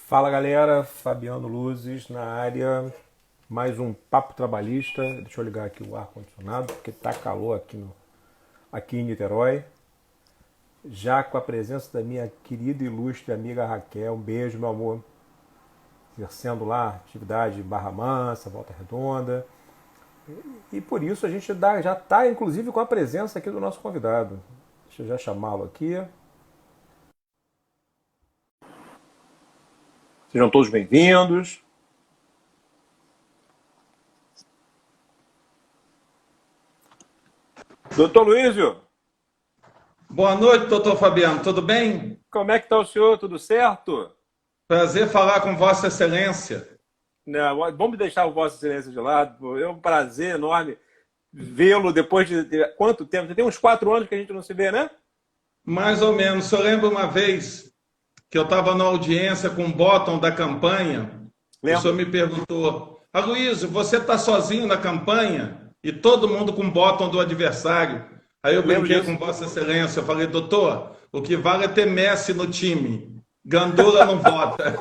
Fala galera, Fabiano Luzes na área, mais um papo trabalhista. Deixa eu ligar aqui o ar-condicionado, porque tá calor aqui em Niterói. Já com a presença da minha querida e ilustre amiga Raquel. Um beijo, meu amor. Exercendo lá atividade em Barra Mansa, Volta Redonda. E por isso a gente já está, inclusive, com a presença aqui do nosso convidado. Deixa eu já chamá-lo aqui. Sejam todos bem-vindos. Doutor Luísio, Boa noite, doutor Fabiano. Tudo bem? como é que está o senhor? Tudo certo? Prazer falar com Vossa Excelência. Não, vamos deixar o Vossa Excelência de lado. É um prazer enorme vê-lo depois de quanto tempo? Já tem uns 4 anos que a gente não se vê, né? Mais ou menos. O senhor lembra uma vez que eu estava na audiência com o Bottom da campanha? O senhor Lembro. me perguntou: Aloysio, você está sozinho na campanha? E todo mundo com o Bottom do adversário. Aí eu Lembro brinquei disso. com Vossa Excelência. Eu falei: doutor, o que vale é ter Messi no time. Gandula não vota.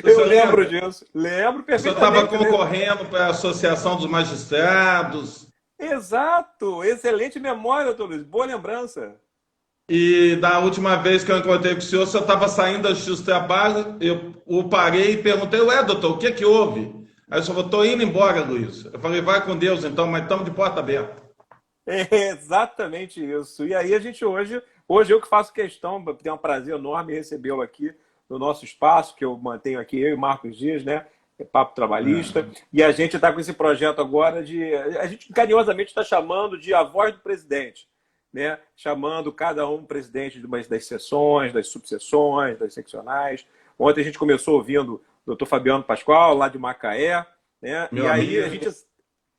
O Eu senhor lembro lembra? disso. Lembro O senhor estava perfeitamente. concorrendo para a Associação dos Magistrados. Exato. Excelente memória, doutor Luiz. Boa lembrança. E da última vez que eu encontrei com o senhor estava saindo da Justiça do Trabalho, eu o parei e perguntei: ué, doutor, o que que houve? Aí o senhor falou: estou indo embora, Luiz. Eu falei: vai com Deus então, mas estamos de porta aberta. É exatamente isso. E aí a gente hoje eu que faço questão, tenho um prazer enorme recebê-lo aqui no nosso espaço, que eu mantenho aqui, eu e Marcos Dias, né? Papo Trabalhista. É. E a gente está com esse projeto agora de. A gente carinhosamente está chamando de a voz do presidente, né? Chamando cada um presidente das sessões, das subseções, das seccionais. Ontem a gente começou ouvindo o doutor Fabiano Pascoal, lá de Macaé, né? E Meu aí a amigo. gente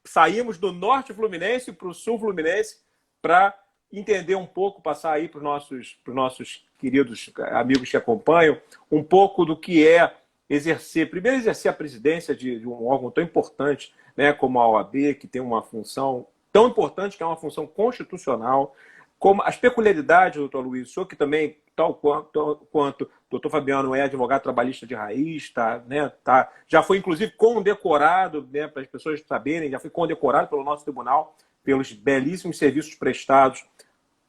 saímos do norte fluminense para o sul fluminense para entender um pouco, passar aí para os nossos queridos amigos que acompanham, um pouco do que é exercer, primeiro exercer a presidência de um órgão tão importante, né, como a OAB, que tem uma função tão importante, que é uma função constitucional, como as peculiaridades, doutor Luiz, o senhor que também, tal quanto o doutor Fabiano é advogado trabalhista de raiz, já foi inclusive condecorado, né, para as pessoas saberem, já foi condecorado pelo nosso tribunal, pelos belíssimos serviços prestados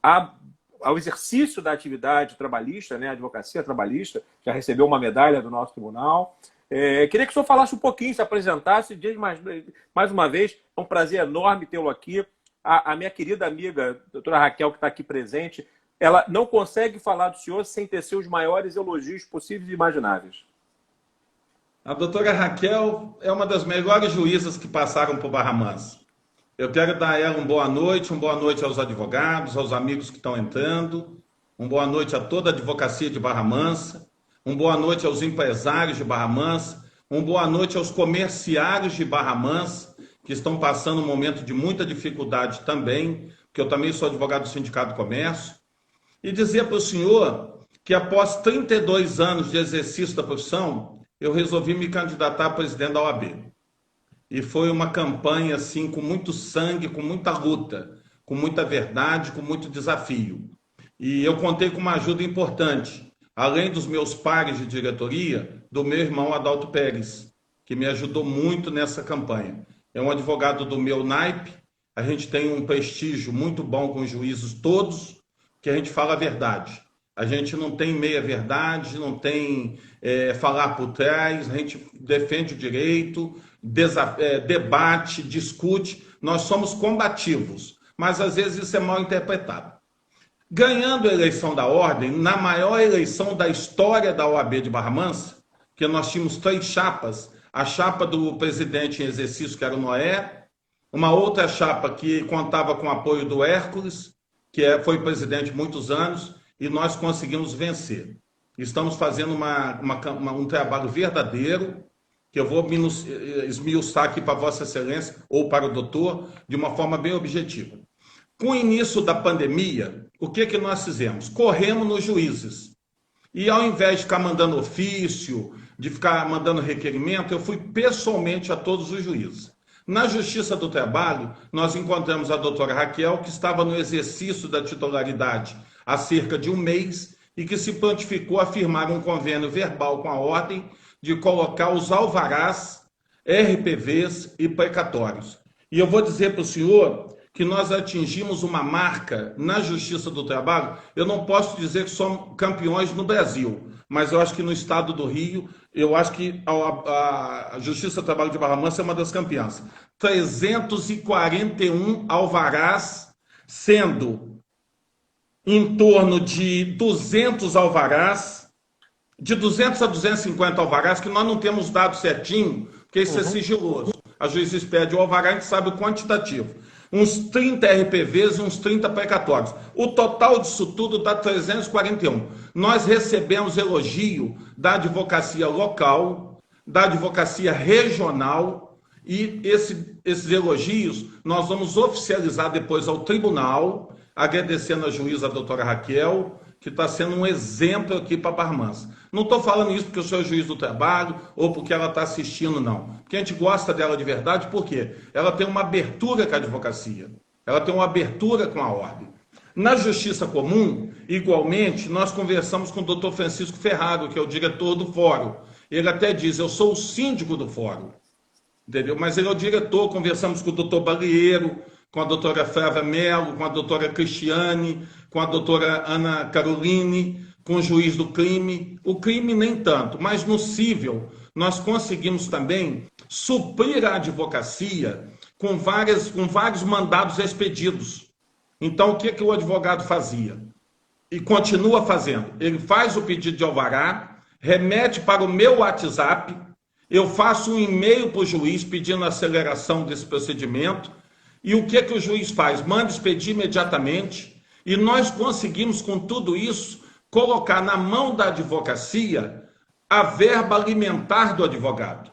a, ao exercício da atividade trabalhista, né, a advocacia trabalhista, já recebeu uma medalha do nosso tribunal. Queria que o senhor falasse um pouquinho, se apresentasse, diz mais uma vez, é um prazer enorme tê-lo aqui. A minha querida amiga, a doutora Raquel, que está aqui presente, ela não consegue falar do senhor sem tecer os maiores elogios possíveis e imagináveis. A doutora Raquel é uma das melhores juízas que passaram por Barra Mansa. Eu quero dar a ela uma boa noite aos advogados, aos amigos que estão entrando, uma boa noite a toda a advocacia de Barra Mansa, uma boa noite aos empresários de Barra Mansa, uma boa noite aos comerciários de Barra Mansa, que estão passando um momento de muita dificuldade também, porque eu também sou advogado do Sindicato do Comércio, e dizer para o senhor que após 32 anos de exercício da profissão, eu resolvi me candidatar a presidente da OAB. E foi uma campanha assim com muito sangue, com muita luta, com muita verdade, com muito desafio. E eu contei com uma ajuda importante, além dos meus pares de diretoria, do meu irmão Adalto Pérez, que me ajudou muito nessa campanha. É um advogado do meu naipe, a gente tem um prestígio muito bom com os juízes todos, que a gente fala a verdade. A gente não tem meia-verdade, não tem falar por trás, a gente defende o direito, debate, discute. Nós somos combativos, mas às vezes isso é mal interpretado. Ganhando a eleição da ordem, na maior eleição da história da OAB de Barra Mansa, que nós tínhamos 3 chapas, a chapa do presidente em exercício, que era o Noé, uma outra chapa que contava com o apoio do Hércules, foi presidente muitos anos, e nós conseguimos vencer. Estamos fazendo um trabalho verdadeiro, que eu vou esmiuçar aqui para Vossa Excelência, ou para o doutor, de uma forma bem objetiva. Com o início da pandemia, o que que nós fizemos? Corremos nos juízes. E ao invés de ficar mandando ofício, de ficar mandando requerimento, eu fui pessoalmente a todos os juízes. Na Justiça do Trabalho, nós encontramos a doutora Raquel, que estava no exercício da titularidade há cerca de um mês, e que se prontificou a firmar um convênio verbal com a ordem de colocar os alvarás, RPVs e precatórios. E eu vou dizer para o senhor que nós atingimos uma marca na Justiça do Trabalho. Eu não posso dizer que somos campeões no Brasil, mas eu acho que no estado do Rio, eu acho que a Justiça do Trabalho de Barra Mansa é uma das campeãs. 341 alvarás, sendo em torno de 200 alvarás, de 200 a 250 alvarás, que nós não temos dado certinho, porque isso é sigiloso. A juíza pede o alvará, a gente sabe o quantitativo. Uns 30 RPVs e uns 30 precatórios. O total disso tudo dá 341. Nós recebemos elogio da advocacia local, da advocacia regional, e esses elogios nós vamos oficializar depois ao tribunal, agradecendo a juíza, a doutora Raquel, que está sendo um exemplo aqui para Barra Mansa. Não estou falando isso porque eu sou juiz do trabalho ou porque ela está assistindo, não. Porque a gente gosta dela de verdade, porque ela tem uma abertura com a advocacia, ela tem uma abertura com a ordem. Na Justiça Comum, igualmente, nós conversamos com o doutor Francisco Ferraro, que é o diretor do fórum. Ele até diz, eu sou o síndico do fórum, entendeu? Mas ele é o diretor, conversamos com o doutor Balieiro, com a doutora Flávia Mello, com a doutora Cristiane, com a doutora Ana Caroline, com o juiz do crime. O crime nem tanto, mas no cível nós conseguimos também suprir a advocacia com vários mandados expedidos. Então, o que o advogado fazia? E continua fazendo. Ele faz o pedido de alvará, remete para o meu WhatsApp, eu faço um e-mail para o juiz pedindo aceleração desse procedimento, e o que o juiz faz? Manda expedir imediatamente, e nós conseguimos, com tudo isso, colocar na mão da advocacia a verba alimentar do advogado.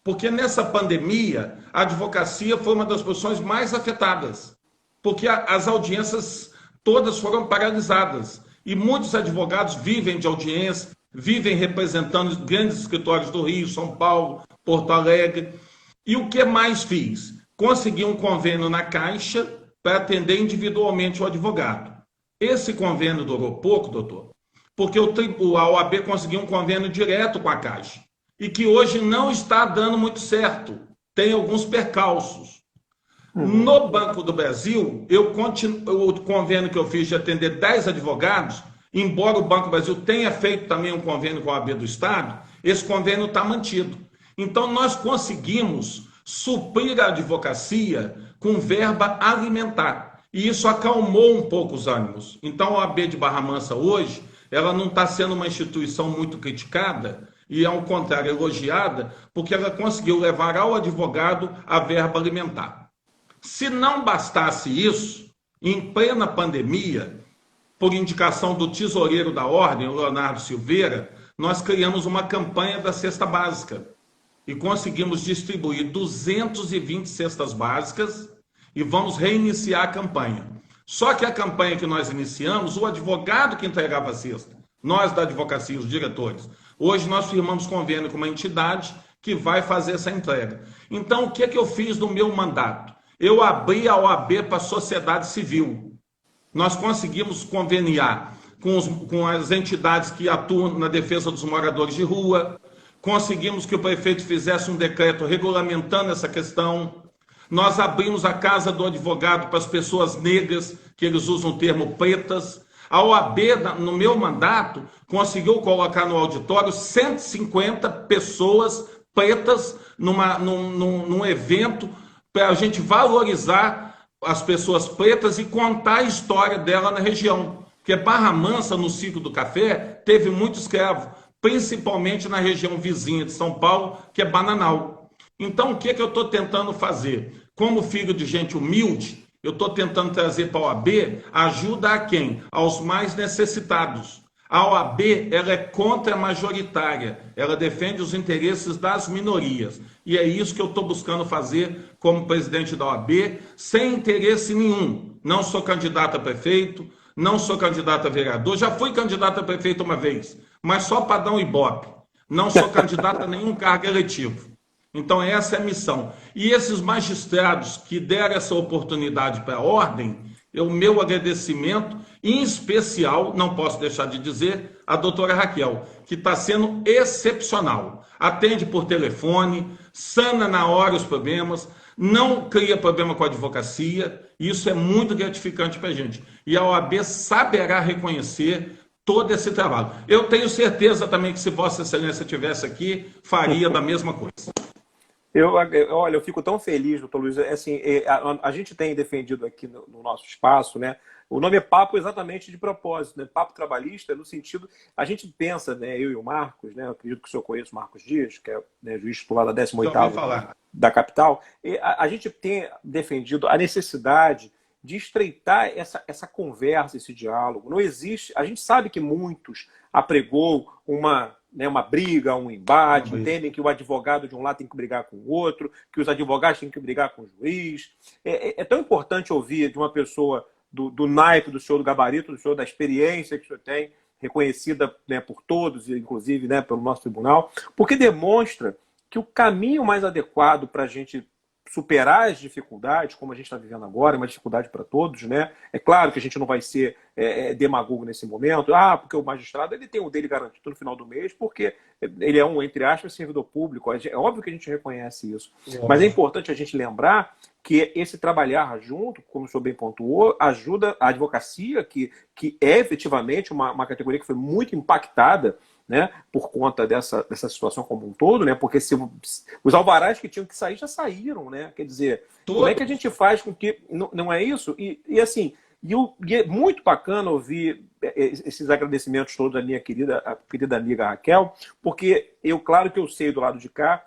Porque nessa pandemia, a advocacia foi uma das profissões mais afetadas, porque as audiências todas foram paralisadas, e muitos advogados vivem de audiência, vivem representando grandes escritórios do Rio, São Paulo, Porto Alegre. E o que mais fiz? Consegui um convênio na Caixa para atender individualmente o advogado. Esse convênio durou pouco, doutor, porque a OAB conseguiu um convênio direto com a Caixa, e que hoje não está dando muito certo, tem alguns percalços. No Banco do Brasil, o convênio que eu fiz de atender 10 advogados, embora o Banco do Brasil tenha feito também um convênio com a OAB do Estado, esse convênio está mantido. Então, nós conseguimos suprir a advocacia com verba alimentar. E isso acalmou um pouco os ânimos. Então, a OAB de Barra Mansa hoje, ela não está sendo uma instituição muito criticada, e ao contrário, elogiada, porque ela conseguiu levar ao advogado a verba alimentar. Se não bastasse isso, em plena pandemia, por indicação do tesoureiro da ordem, o Leonardo Silveira, nós criamos uma campanha da cesta básica e conseguimos distribuir 220 cestas básicas e vamos reiniciar a campanha. Só que a campanha que nós iniciamos, o advogado que entregava a cesta, nós da advocacia, os diretores, hoje nós firmamos convênio com uma entidade que vai fazer essa entrega. Então, o que eu fiz no meu mandato? Eu abri a OAB para a sociedade civil. Nós conseguimos conveniar com as entidades que atuam na defesa dos moradores de rua, conseguimos que o prefeito fizesse um decreto regulamentando essa questão. Nós abrimos a casa do advogado para as pessoas negras, que eles usam o termo pretas. A OAB, no meu mandato, conseguiu colocar no auditório 150 pessoas pretas num evento para a gente valorizar as pessoas pretas e contar a história dela na região. Porque Barra Mansa, no ciclo do café, teve muito escravo, principalmente na região vizinha de São Paulo, que é Bananal. Então, o que eu estou tentando fazer? Como filho de gente humilde, eu estou tentando trazer para a OAB ajuda a quem? Aos mais necessitados. A OAB, ela é contra-majoritária, ela defende os interesses das minorias. E é isso que eu estou buscando fazer como presidente da OAB, sem interesse nenhum. Não sou candidato a prefeito, não sou candidato a vereador, já fui candidato a prefeito uma vez, mas só para dar um ibope. Não sou candidato a nenhum cargo eletivo. Então, essa é a missão. E esses magistrados que deram essa oportunidade para a ordem, O meu agradecimento, em especial, não posso deixar de dizer, a doutora Raquel, que está sendo excepcional. Atende por telefone, sana na hora os problemas, não cria problema com a advocacia, isso é muito gratificante para a gente. E a OAB saberá reconhecer todo esse trabalho. Eu tenho certeza também que se Vossa Excelência estivesse aqui, faria da mesma coisa. Olha, eu fico tão feliz, doutor Luiz. Assim, a gente tem defendido aqui no nosso espaço, né? O nome é papo exatamente de propósito, né? Papo trabalhista, no sentido. A gente pensa, né? Eu e o Marcos, né? Eu acredito que o senhor conhece o Marcos Dias, que é, né, juiz titular da 18ª da capital. E a gente tem defendido a necessidade de estreitar essa conversa, esse diálogo. Não existe. A gente sabe que muitos apregou uma briga, um embate, entendem que o advogado de um lado tem que brigar com o outro, que os advogados têm que brigar com o juiz. É tão importante ouvir de uma pessoa do naipe do senhor, do gabarito do senhor, da experiência que o senhor tem, reconhecida, né, por todos, inclusive, né, pelo nosso tribunal, porque demonstra que o caminho mais adequado para a gente superar as dificuldades, como a gente está vivendo agora, é uma dificuldade para todos, né? É claro que a gente não vai ser demagogo nesse momento, porque o magistrado ele tem o dele garantido no final do mês, porque ele é um, entre aspas, servidor público. É óbvio que a gente reconhece isso. Mas é importante a gente lembrar que esse trabalhar junto, como o senhor bem pontuou, ajuda a advocacia, que é efetivamente uma categoria que foi muito impactada, né, por conta dessa situação como um todo, né, porque os alvarás que tinham que sair já saíram, né, quer dizer, como é que a gente faz com que... Não é isso? E assim, e é muito bacana ouvir esses agradecimentos todos da minha querida amiga Raquel, porque claro que eu sei do lado de cá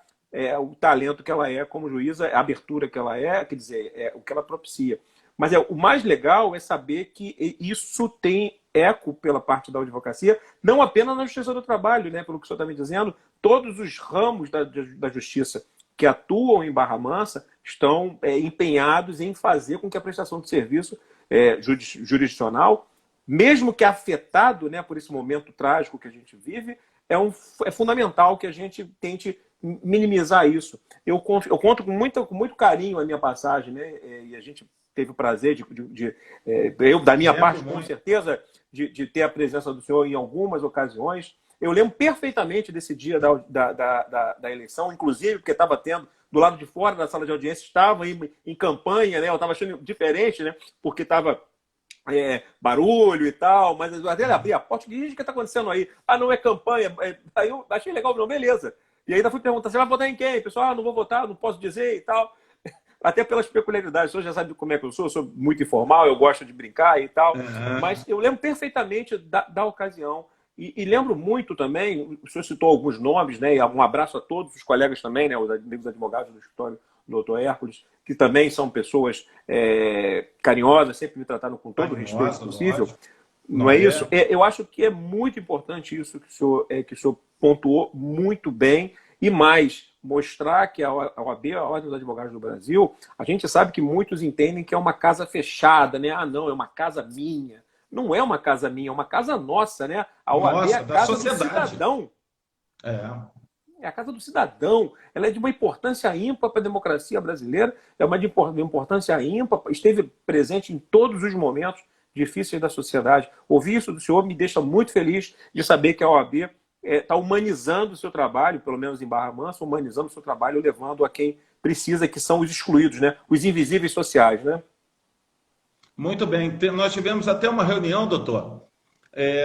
o talento que ela é como juíza, a abertura que ela quer dizer, o que ela propicia. Mas o mais legal é saber que isso tem eco pela parte da advocacia, não apenas na Justiça do Trabalho, né, pelo que o senhor está me dizendo, todos os ramos da Justiça que atuam em Barra Mansa estão empenhados em fazer com que a prestação de serviço jurisdicional, mesmo que afetado, né, por esse momento trágico que a gente vive, é fundamental que a gente tente minimizar isso. Eu conto com muito carinho a minha passagem, né, e a gente teve o prazer eu, da minha parte, com certeza, de ter a presença do senhor em algumas ocasiões. Eu lembro perfeitamente desse dia da eleição, inclusive porque estava tendo, do lado de fora da sala de audiência, estava em campanha, né? Eu estava achando diferente, né? Porque estava barulho e tal, mas até ele abria a porta e disse: o que está acontecendo aí? Não é campanha. Aí eu achei legal, não, beleza. E ainda fui perguntar: você vai votar em quem? Pessoal, não vou votar, não posso dizer e tal. Até pelas peculiaridades, o senhor já sabe como é que eu sou muito informal, eu gosto de brincar e tal, mas eu lembro perfeitamente da ocasião. E lembro muito também, o senhor citou alguns nomes, né? E um abraço a todos os colegas também, né? Os amigos advogados do escritório do doutor Hércules, que também são pessoas carinhosas, sempre me trataram com todo o respeito possível. Não é isso? Eu acho que é muito importante isso que o senhor pontuou muito bem. E mais, mostrar que a OAB, a Ordem dos Advogados do Brasil, a gente sabe que muitos entendem que é uma casa fechada, né? Não, é uma casa minha. Não é uma casa minha, é uma casa nossa, né? A OAB é a casa do cidadão. É a casa do cidadão. Ela é de uma importância ímpar para a democracia brasileira, é uma importância ímpar, esteve presente em todos os momentos difíceis da sociedade. Ouvir isso do senhor me deixa muito feliz de saber que a OAB está humanizando o seu trabalho, pelo menos em Barra Mansa, humanizando o seu trabalho, levando a quem precisa, que são os excluídos, né? Os invisíveis sociais, né? Muito bem. Nós tivemos até uma reunião, doutor,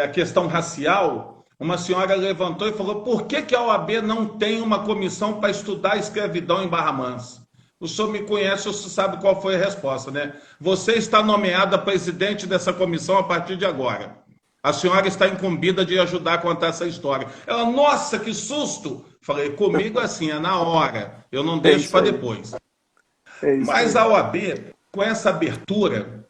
a questão racial. Uma senhora levantou e falou: por que a OAB não tem uma comissão para estudar a escravidão em Barra Mansa? O senhor me conhece, o senhor sabe qual foi a resposta, né? Você está nomeada presidente dessa comissão a partir de agora. A senhora está incumbida de ajudar a contar essa história. Ela: nossa, que susto! Falei: comigo assim, é na hora. Eu não deixo para depois. Mas a OAB, com essa abertura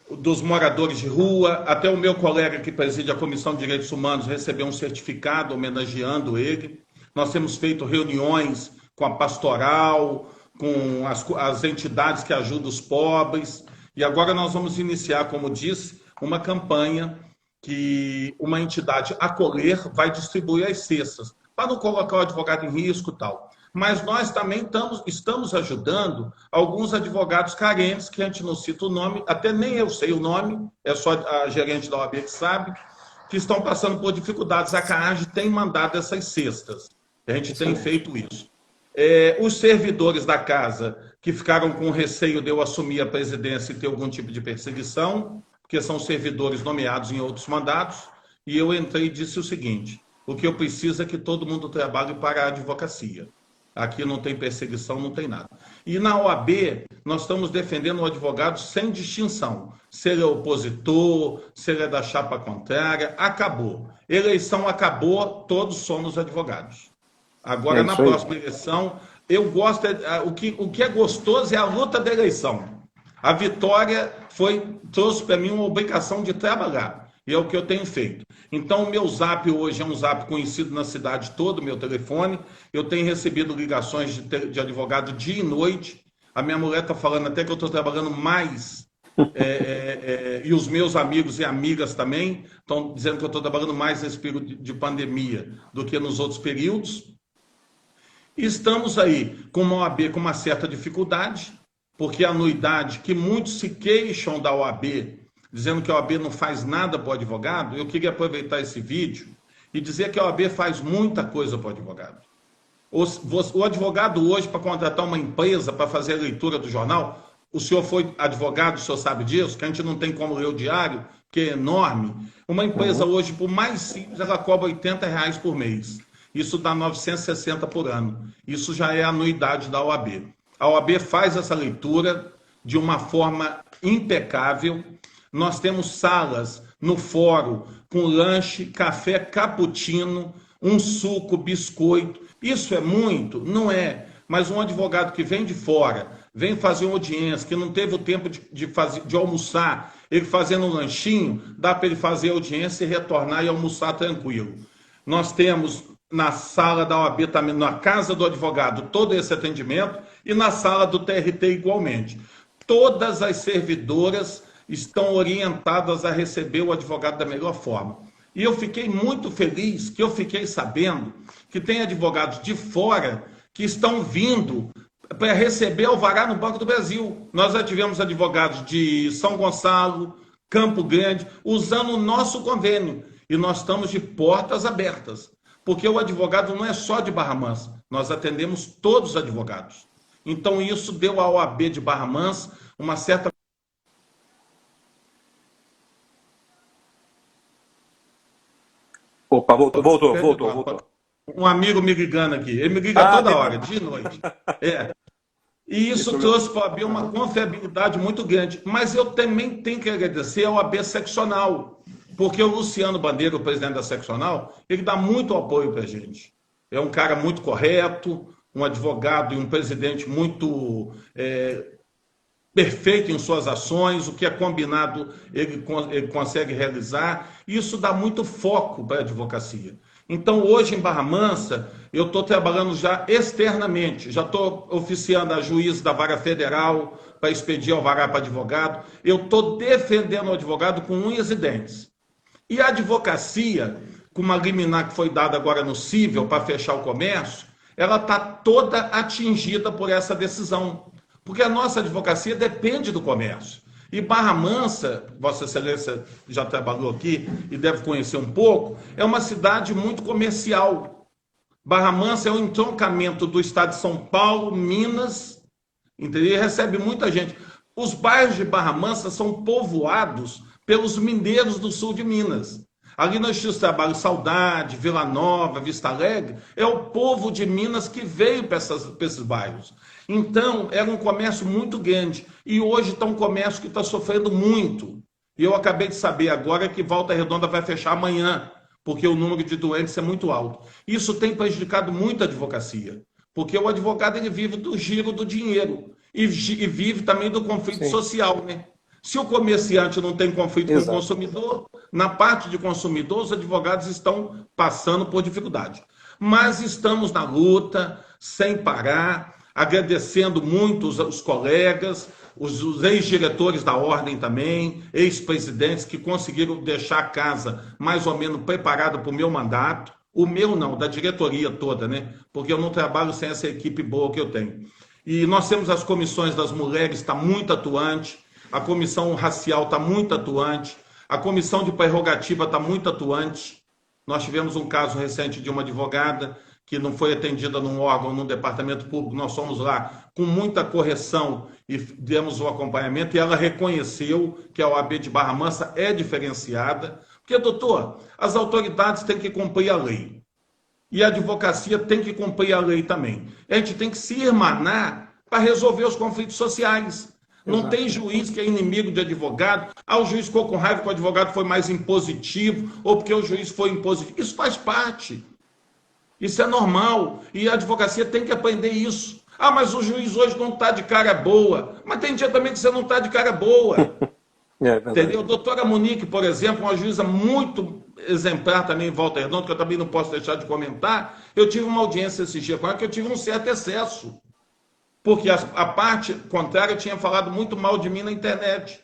dos moradores de rua, até o meu colega que preside a Comissão de Direitos Humanos recebeu um certificado homenageando ele. Nós temos feito reuniões com a pastoral, com as entidades que ajudam os pobres. E agora nós vamos iniciar, como disse, uma campanha que uma entidade acolher vai distribuir as cestas, para não colocar o advogado em risco e tal. mas nós também estamos ajudando alguns advogados carentes, que a gente não cita o nome, até nem eu sei o nome, é só a gerente da OAB que sabe, que estão passando por dificuldades. A CAAG tem mandado essas cestas, a gente tem feito isso. Os servidores da casa que ficaram com receio de eu assumir a presidência e ter algum tipo de perseguição, porque são servidores nomeados em outros mandatos, e eu entrei e disse o seguinte: o que eu preciso é que todo mundo trabalhe para a advocacia. Aqui não tem perseguição, não tem nada. E na OAB, nós estamos defendendo o advogado sem distinção. Se ele é opositor, se ele é da chapa contrária, acabou. Eleição acabou, todos somos advogados. Agora, na próxima eleição, eu gosto... O que é gostoso é a luta da eleição. A vitória trouxe para mim uma obrigação de trabalhar. E é o que eu tenho feito. Então, o meu zap hoje é um zap conhecido na cidade toda, meu telefone. Eu tenho recebido ligações de advogado dia e noite. A minha mulher está falando até que eu estou trabalhando mais. E os meus amigos e amigas também estão dizendo que eu estou trabalhando mais nesse período de pandemia do que nos outros períodos. E estamos aí com uma OAB com uma certa dificuldade, porque a anuidade que muitos se queixam da OAB, dizendo que a OAB não faz nada para o advogado, eu queria aproveitar esse vídeo e dizer que a OAB faz muita coisa para o advogado. O advogado hoje, para contratar uma empresa para fazer a leitura do jornal, o senhor foi advogado, o senhor sabe disso, que a gente não tem como ler o diário, que é enorme. Uma empresa hoje, por mais simples, ela cobra R$80 por mês. Isso dá 960 por ano. Isso já é a anuidade da OAB. A OAB faz essa leitura de uma forma impecável. Nós temos salas no fórum com lanche, café cappuccino, um suco, biscoito. Isso é muito? Não é. Mas um advogado que vem de fora, vem fazer uma audiência, que não teve o tempo de almoçar, ele fazendo um lanchinho, dá para ele fazer a audiência e retornar e almoçar tranquilo. Nós temos na sala da OAB também, na casa do advogado, todo esse atendimento, e na sala do TRT igualmente. Todas as servidoras estão orientadas a receber o advogado da melhor forma. E eu fiquei muito feliz que eu fiquei sabendo que tem advogados de fora que estão vindo para receber alvará no Banco do Brasil. Nós já tivemos advogados de São Gonçalo, Campo Grande, usando o nosso convênio. E nós estamos de portas abertas. Porque o advogado não é só de Barra Mansa, nós atendemos todos os advogados. Então isso deu à OAB de Barra Mansa uma certa... Opa, voltou. Um amigo me ligando aqui, ele me liga toda hora, dia e noite. E isso trouxe para a OAB uma confiabilidade muito grande. Mas eu também tenho que agradecer à OAB seccional, porque o Luciano Bandeira, o presidente da seccional, ele dá muito apoio para a gente. É um cara muito correto, um advogado e um presidente muito perfeito em suas ações, o que é combinado ele consegue realizar. Isso dá muito foco para a advocacia. Então, hoje em Barra Mansa, eu estou trabalhando já externamente, já estou oficiando a juiz da Vara Federal para expedir alvará para advogado, eu estou defendendo o advogado com unhas e dentes. E a advocacia, com uma liminar que foi dada agora no cível para fechar o comércio, ela está toda atingida por essa decisão. Porque a nossa advocacia depende do comércio. E Barra Mansa, Vossa Excelência já trabalhou aqui e deve conhecer um pouco, é uma cidade muito comercial. Barra Mansa é um entroncamento do estado de São Paulo, Minas, entendeu? E recebe muita gente. Os bairros de Barra Mansa são povoados pelos mineiros do sul de Minas. Ali no Justiça do Trabalho, Saudade, Vila Nova, Vista Alegre, é o povo de Minas que veio para esses bairros. Então, era um comércio muito grande. E hoje está um comércio que está sofrendo muito. E eu acabei de saber agora que Volta Redonda vai fechar amanhã, porque o número de doentes é muito alto. Isso tem prejudicado muito a advocacia, porque o advogado ele vive do giro do dinheiro e vive também do conflito social, né? Se o comerciante não tem conflito com o consumidor, na parte de consumidor, os advogados estão passando por dificuldade. Mas estamos na luta, sem parar, agradecendo muito os colegas, os ex-diretores da ordem também, ex-presidentes que conseguiram deixar a casa mais ou menos preparada para o meu mandato. O meu não, da diretoria toda, né? Porque eu não trabalho sem essa equipe boa que eu tenho. E nós temos as comissões das mulheres, está muito atuante, a comissão racial está muito atuante, a comissão de prerrogativa está muito atuante. Nós tivemos um caso recente de uma advogada que não foi atendida num órgão, num departamento público, nós fomos lá com muita correção e demos o acompanhamento, e ela reconheceu que a OAB de Barra Mansa é diferenciada, porque, doutor, as autoridades têm que cumprir a lei, e a advocacia tem que cumprir a lei também. A gente tem que se irmanar para resolver os conflitos sociais. Não Exato. tem juiz que é inimigo de advogado. Ah, o juiz ficou com raiva que o advogado foi mais impositivo, ou porque o juiz foi impositivo. Isso faz parte. Isso é normal. E a advocacia tem que aprender isso. Ah, mas o juiz hoje não está de cara boa. Mas tem dia também que você não está de cara boa. Entendeu? Doutora Monique, por exemplo, uma juíza muito exemplar também em Volta Redonda, que eu também não posso deixar de comentar. Eu tive uma audiência esse dia com ela que eu tive um certo excesso. Porque a parte contrária tinha falado muito mal de mim na internet.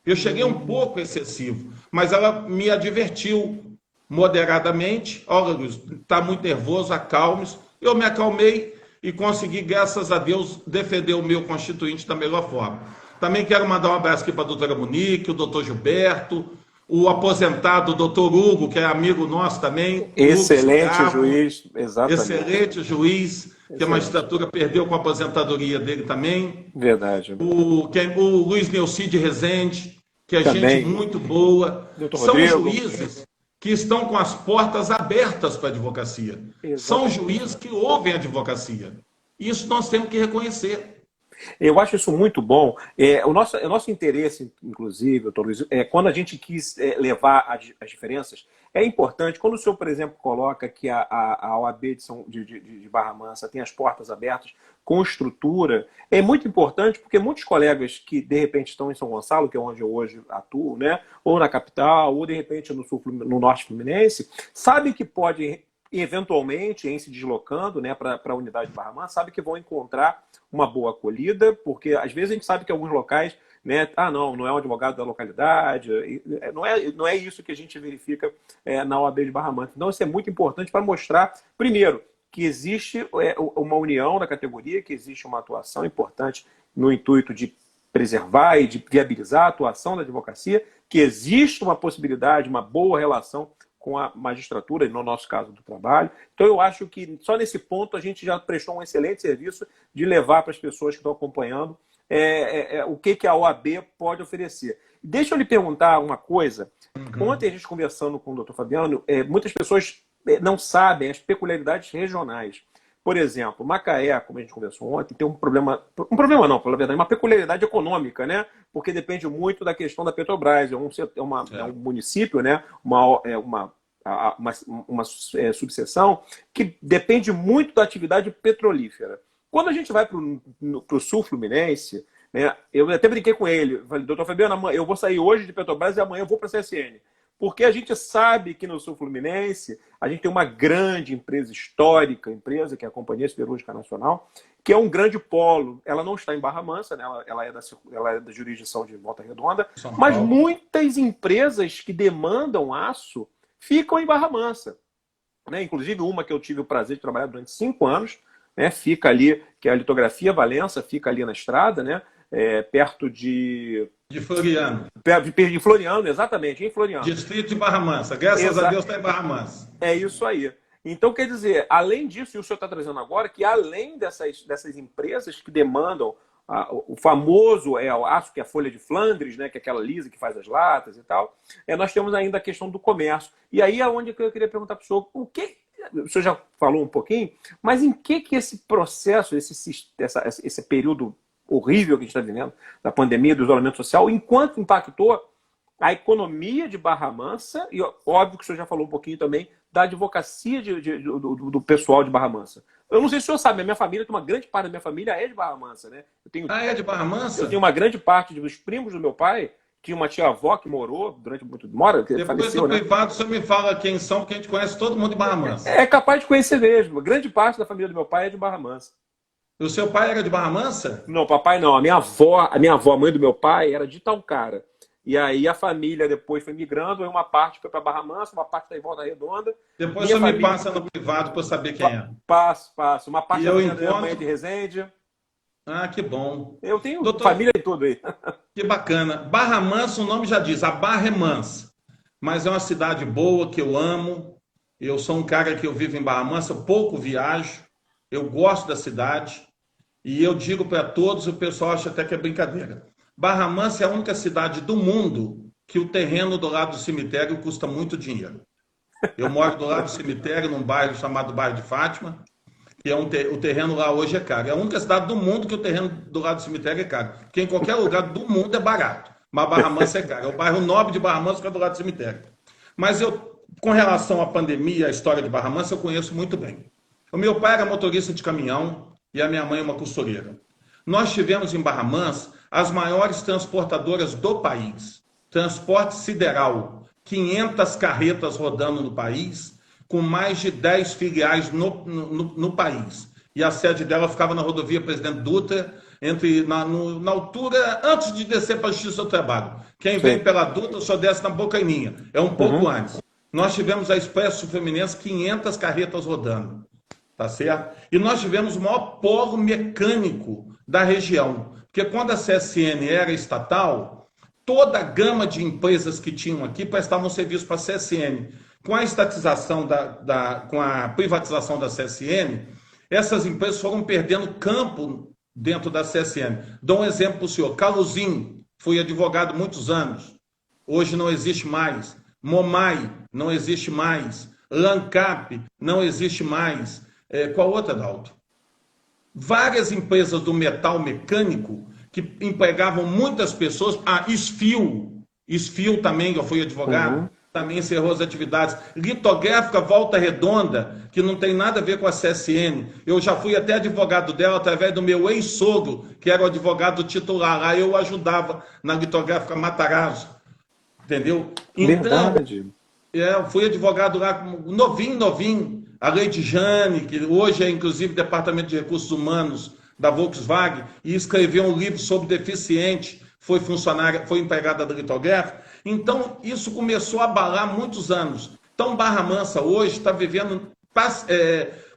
Eu cheguei um pouco excessivo, mas ela me advertiu moderadamente. Olha, Luiz, está muito nervoso, acalme-se. Eu me acalmei e consegui, graças a Deus, defender o meu constituinte da melhor forma. Também quero mandar um abraço aqui para a doutora Monique, o doutor Gilberto, o aposentado doutor Hugo, que é amigo nosso também. Excelente juiz, exatamente. Excelente juiz, que a magistratura perdeu com a aposentadoria dele também. Verdade. O Luiz Neucide Rezende, que é também. gente muito boa. Doutor São Rodrigo. juízes que estão com as portas abertas para a advocacia. Exatamente. São juízes que ouvem a advocacia. Isso nós temos que reconhecer. Eu acho isso muito bom. O nosso interesse, inclusive, doutor Luiz, quando a gente quis levar as diferenças, é importante, quando o senhor, por exemplo, coloca que a OAB de Barra Mansa tem as portas abertas com estrutura, é muito importante porque muitos colegas que, de repente, estão em São Gonçalo, que é onde eu hoje atuo, né, ou na capital, ou, de repente, no Norte Fluminense, sabem que podem, eventualmente, em se deslocando, né, para a unidade de Barra Mansa, sabe que vão encontrar uma boa acolhida, porque às vezes a gente sabe que alguns locais, né, não é um advogado da localidade, não é isso que a gente verifica na OAB de Barra Mansa. Então isso é muito importante para mostrar, primeiro, que existe uma união na categoria, que existe uma atuação importante no intuito de preservar e de viabilizar a atuação da advocacia, que existe uma possibilidade, uma boa relação com a magistratura, no nosso caso do trabalho. Então eu acho que só nesse ponto a gente já prestou um excelente serviço de levar para as pessoas que estão acompanhando o que a OAB pode oferecer. Deixa eu lhe perguntar uma coisa. Ontem a gente conversando com o doutor Fabiano, muitas pessoas não sabem as peculiaridades regionais. Por exemplo, Macaé, como a gente conversou ontem, tem um problema não, pela verdade, uma peculiaridade econômica, né? Porque depende muito da questão da Petrobras, é um município, né? Uma subseção que depende muito da atividade petrolífera. Quando a gente vai para o sul fluminense, né, eu até brinquei com ele, falei, doutor Fabiano, eu vou sair hoje de Petrobras e amanhã eu vou para a CSN. Porque a gente sabe que no sul fluminense a gente tem uma grande empresa histórica, que é a Companhia Siderúrgica Nacional, que é um grande polo. Ela não está em Barra Mansa, né? Ela é da jurisdição de Volta Redonda, mas muitas empresas que demandam aço ficam em Barra Mansa. Né? Inclusive uma que eu tive o prazer de trabalhar durante 5 anos, né? Fica ali, que é a Litografia Valença, fica ali na estrada, né? Perto de Floriano. De Floriano, exatamente, em Floriano. Distrito de Barra Mansa. Graças a Deus está em Barra Mansa. É isso aí. Então, quer dizer, além disso, e o senhor está trazendo agora, que além dessas empresas que demandam o famoso aço, que é a folha de Flandres, né, que é aquela lisa que faz as latas e tal, nós temos ainda a questão do comércio. E aí é onde eu queria perguntar para o senhor, o senhor já falou um pouquinho, mas em que esse processo, esse período horrível que a gente está vivendo, da pandemia, do isolamento social, enquanto impactou a economia de Barra Mansa, e óbvio que o senhor já falou um pouquinho também da advocacia do pessoal de Barra Mansa. Eu não sei se o senhor sabe, a minha família, uma grande parte da minha família é de Barra Mansa, né? É de Barra Mansa? Eu tenho uma grande parte dos primos do meu pai, tinha uma tia-avó que morou durante muito tempo. Depois faleceu, do né? privado, você me fala quem são, porque a gente conhece todo mundo de Barra Mansa. É capaz de conhecer mesmo. Grande parte da família do meu pai é de Barra Mansa. O seu pai era de Barra Mansa? Não, papai não. A minha avó, a mãe do meu pai, era de Itaocara. E aí a família depois foi migrando, aí uma parte foi para Barra Mansa, uma parte está em Volta Redonda. Depois Minha você me família... passa no privado para eu saber quem é. Passo. Uma parte E da eu família da minha mãe é encontro. de Resende. Ah, que bom. Eu tenho Doutor, família de tudo aí. que bacana. Barra Mansa, o nome já diz, a Barra é mansa. Mas é uma cidade boa que eu amo. Eu sou um cara que eu vivo em Barra Mansa, pouco viajo. Eu gosto da cidade. E eu digo para todos, o pessoal acha até que é brincadeira. Barra Mansa é a única cidade do mundo que o terreno do lado do cemitério custa muito dinheiro. Eu moro do lado do cemitério, num bairro chamado Bairro de Fátima, que é o terreno lá hoje é caro. É a única cidade do mundo que o terreno do lado do cemitério é caro. Porque em qualquer lugar do mundo é barato. Mas Barra Mansa é caro. É o bairro nobre de Barra Mansa que é do lado do cemitério. Mas eu, com relação à pandemia, a história de Barra Mansa, eu conheço muito bem. O meu pai era motorista de caminhão e a minha mãe uma costureira. Nós tivemos em Barra Mansa as maiores transportadoras do país. Transporte sideral, 500 carretas rodando no país, com mais de 10 filiais no país. E a sede dela ficava na rodovia Presidente Dutra, na altura, antes de descer para a Justiça do Trabalho. Quem vem pela Dutra só desce na Bocaininha, é um pouco antes. Nós tivemos a Expresso Fluminense, 500 carretas rodando, tá certo? E nós tivemos o maior polo mecânico da região, porque quando a CSN era estatal, toda a gama de empresas que tinham aqui prestavam serviço para a CSN. Com a estatização com a privatização da CSN, essas empresas foram perdendo campo dentro da CSN. Dou um exemplo para o senhor. Caluzin, foi advogado muitos anos. Hoje não existe mais. Momai, não existe mais. Lancap, não existe mais. Qual outra, Dalton? Várias empresas do metal mecânico que empregavam muitas pessoas. Esfil também, eu fui advogado, também encerrou as atividades. Litográfica Volta Redonda, que não tem nada a ver com a CSN. Eu já fui até advogado dela através do meu ex-sogro, que era o advogado titular. Lá eu ajudava na Litográfica Matarazzo. Entendeu? Então, Verdade. eu fui advogado lá, novinho. A Leide Jane, que hoje é inclusive Departamento de Recursos Humanos da Volkswagen, e escreveu um livro sobre deficiente, foi funcionária, foi empregada da Litográfica. Então, isso começou a abalar muitos anos. Então, Barra Mansa hoje está vivendo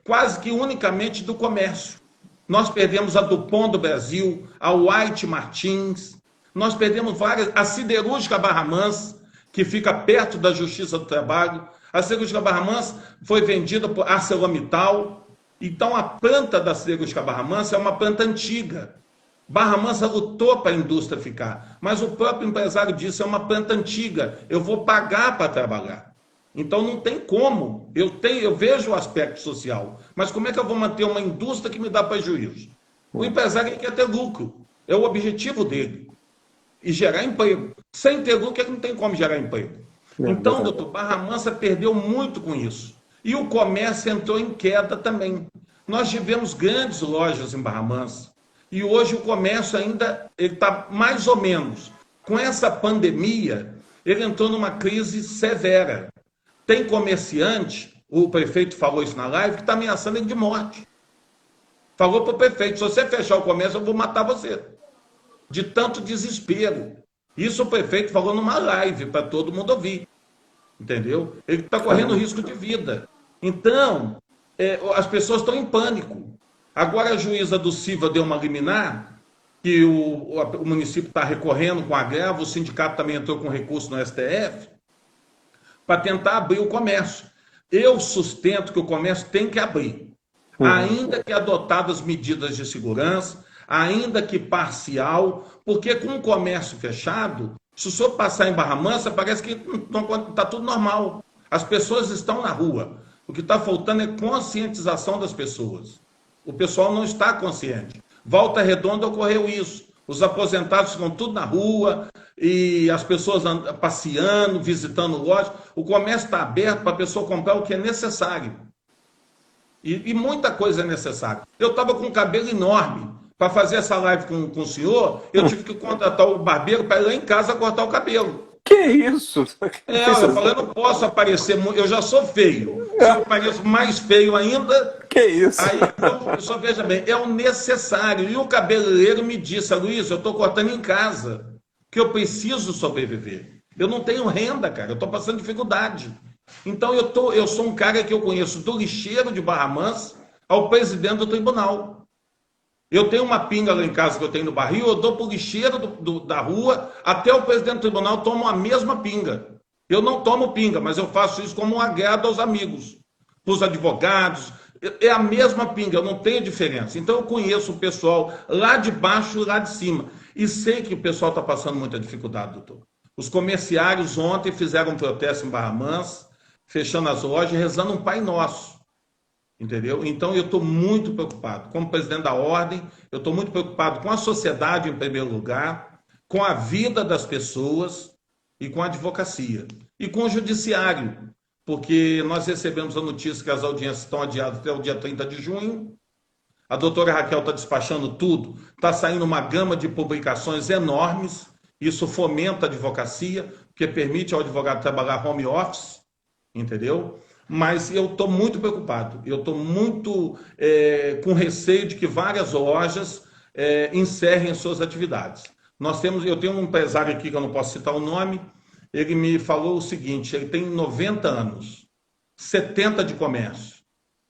quase que unicamente do comércio. Nós perdemos a Dupont do Brasil, a White Martins, nós perdemos várias, a Siderúrgica Barra Mansa, que fica perto da Justiça do Trabalho. A Siderúrgica Barra Mansa foi vendida por ArcelorMittal. Então, a planta da Siderúrgica Barra Mansa é uma planta antiga. Barra Mansa lutou para a indústria ficar, mas o próprio empresário disse, é uma planta antiga, eu vou pagar para trabalhar. Então, não tem como. Eu vejo o aspecto social, mas como é que eu vou manter uma indústria que me dá prejuízo? O empresário quer ter lucro, é o objetivo dele. E gerar emprego. Sem ter lucro, ele não tem como gerar emprego. Então, doutor, Barra Mansa perdeu muito com isso. E o comércio entrou em queda também. Nós tivemos grandes lojas em Barra Mansa. E hoje o comércio ainda está mais ou menos. Com essa pandemia, ele entrou numa crise severa. Tem comerciante, o prefeito falou isso na live, que está ameaçando ele de morte. Falou para o prefeito, se você fechar o comércio, eu vou matar você. De tanto desespero. Isso o prefeito falou numa live, para todo mundo ouvir. Entendeu? Ele está correndo risco de vida. Então, as pessoas estão em pânico. Agora a juíza do Silva deu uma liminar, que o município está recorrendo com a greve, o sindicato também entrou com recurso no STF, para tentar abrir o comércio. Eu sustento que o comércio tem que abrir. Ainda que adotadas medidas de segurança, ainda que parcial, porque com o comércio fechado, se o senhor passar em Barra Mansa, parece que está tudo normal. As pessoas estão na rua. O que está faltando é conscientização das pessoas. O pessoal não está consciente. Volta Redonda ocorreu isso. Os aposentados ficam tudo na rua e as pessoas passeando, visitando lojas. O comércio está aberto para a pessoa comprar o que é necessário. E muita coisa é necessária. Eu estava com um cabelo enorme. Para fazer essa live com o senhor, eu tive que contratar o barbeiro para ir lá em casa cortar o cabelo. Que isso? Eu falei, eu não posso aparecer muito, eu já sou feio. Se eu pareço mais feio ainda... Que isso? Aí, então, só veja bem, é o necessário. E o cabeleireiro me disse, Luiz, eu estou cortando em casa. que eu preciso sobreviver. Eu não tenho renda, cara, eu estou passando dificuldade. Então eu sou um cara que eu conheço do lixeiro de Barra Mansa ao presidente do tribunal. Eu tenho uma pinga lá em casa que eu tenho no barril, eu dou para o lixeiro da rua, até o presidente do tribunal toma a mesma pinga. Eu não tomo pinga, mas eu faço isso como um agrado aos amigos, para os advogados. É a mesma pinga, eu não tenho diferença. Então eu conheço o pessoal lá de baixo e lá de cima. E sei que o pessoal está passando muita dificuldade, doutor. Os comerciários ontem fizeram um protesto em Barra Mansa, fechando as lojas, rezando um Pai Nosso. Entendeu? Então eu estou muito preocupado. Como presidente da ordem, eu estou muito preocupado com a sociedade, em primeiro lugar, com a vida das pessoas e com a advocacia. E com o judiciário, porque nós recebemos a notícia que as audiências estão adiadas até o dia 30 de junho. A doutora Raquel está despachando tudo, está saindo uma gama de publicações enormes. Isso fomenta a advocacia, porque permite ao advogado trabalhar home office, entendeu? Mas eu estou muito preocupado, eu estou muito com receio de que várias lojas encerrem suas atividades. Eu tenho um empresário aqui, que eu não posso citar o nome, ele me falou o seguinte, ele tem 90 anos, 70 de comércio.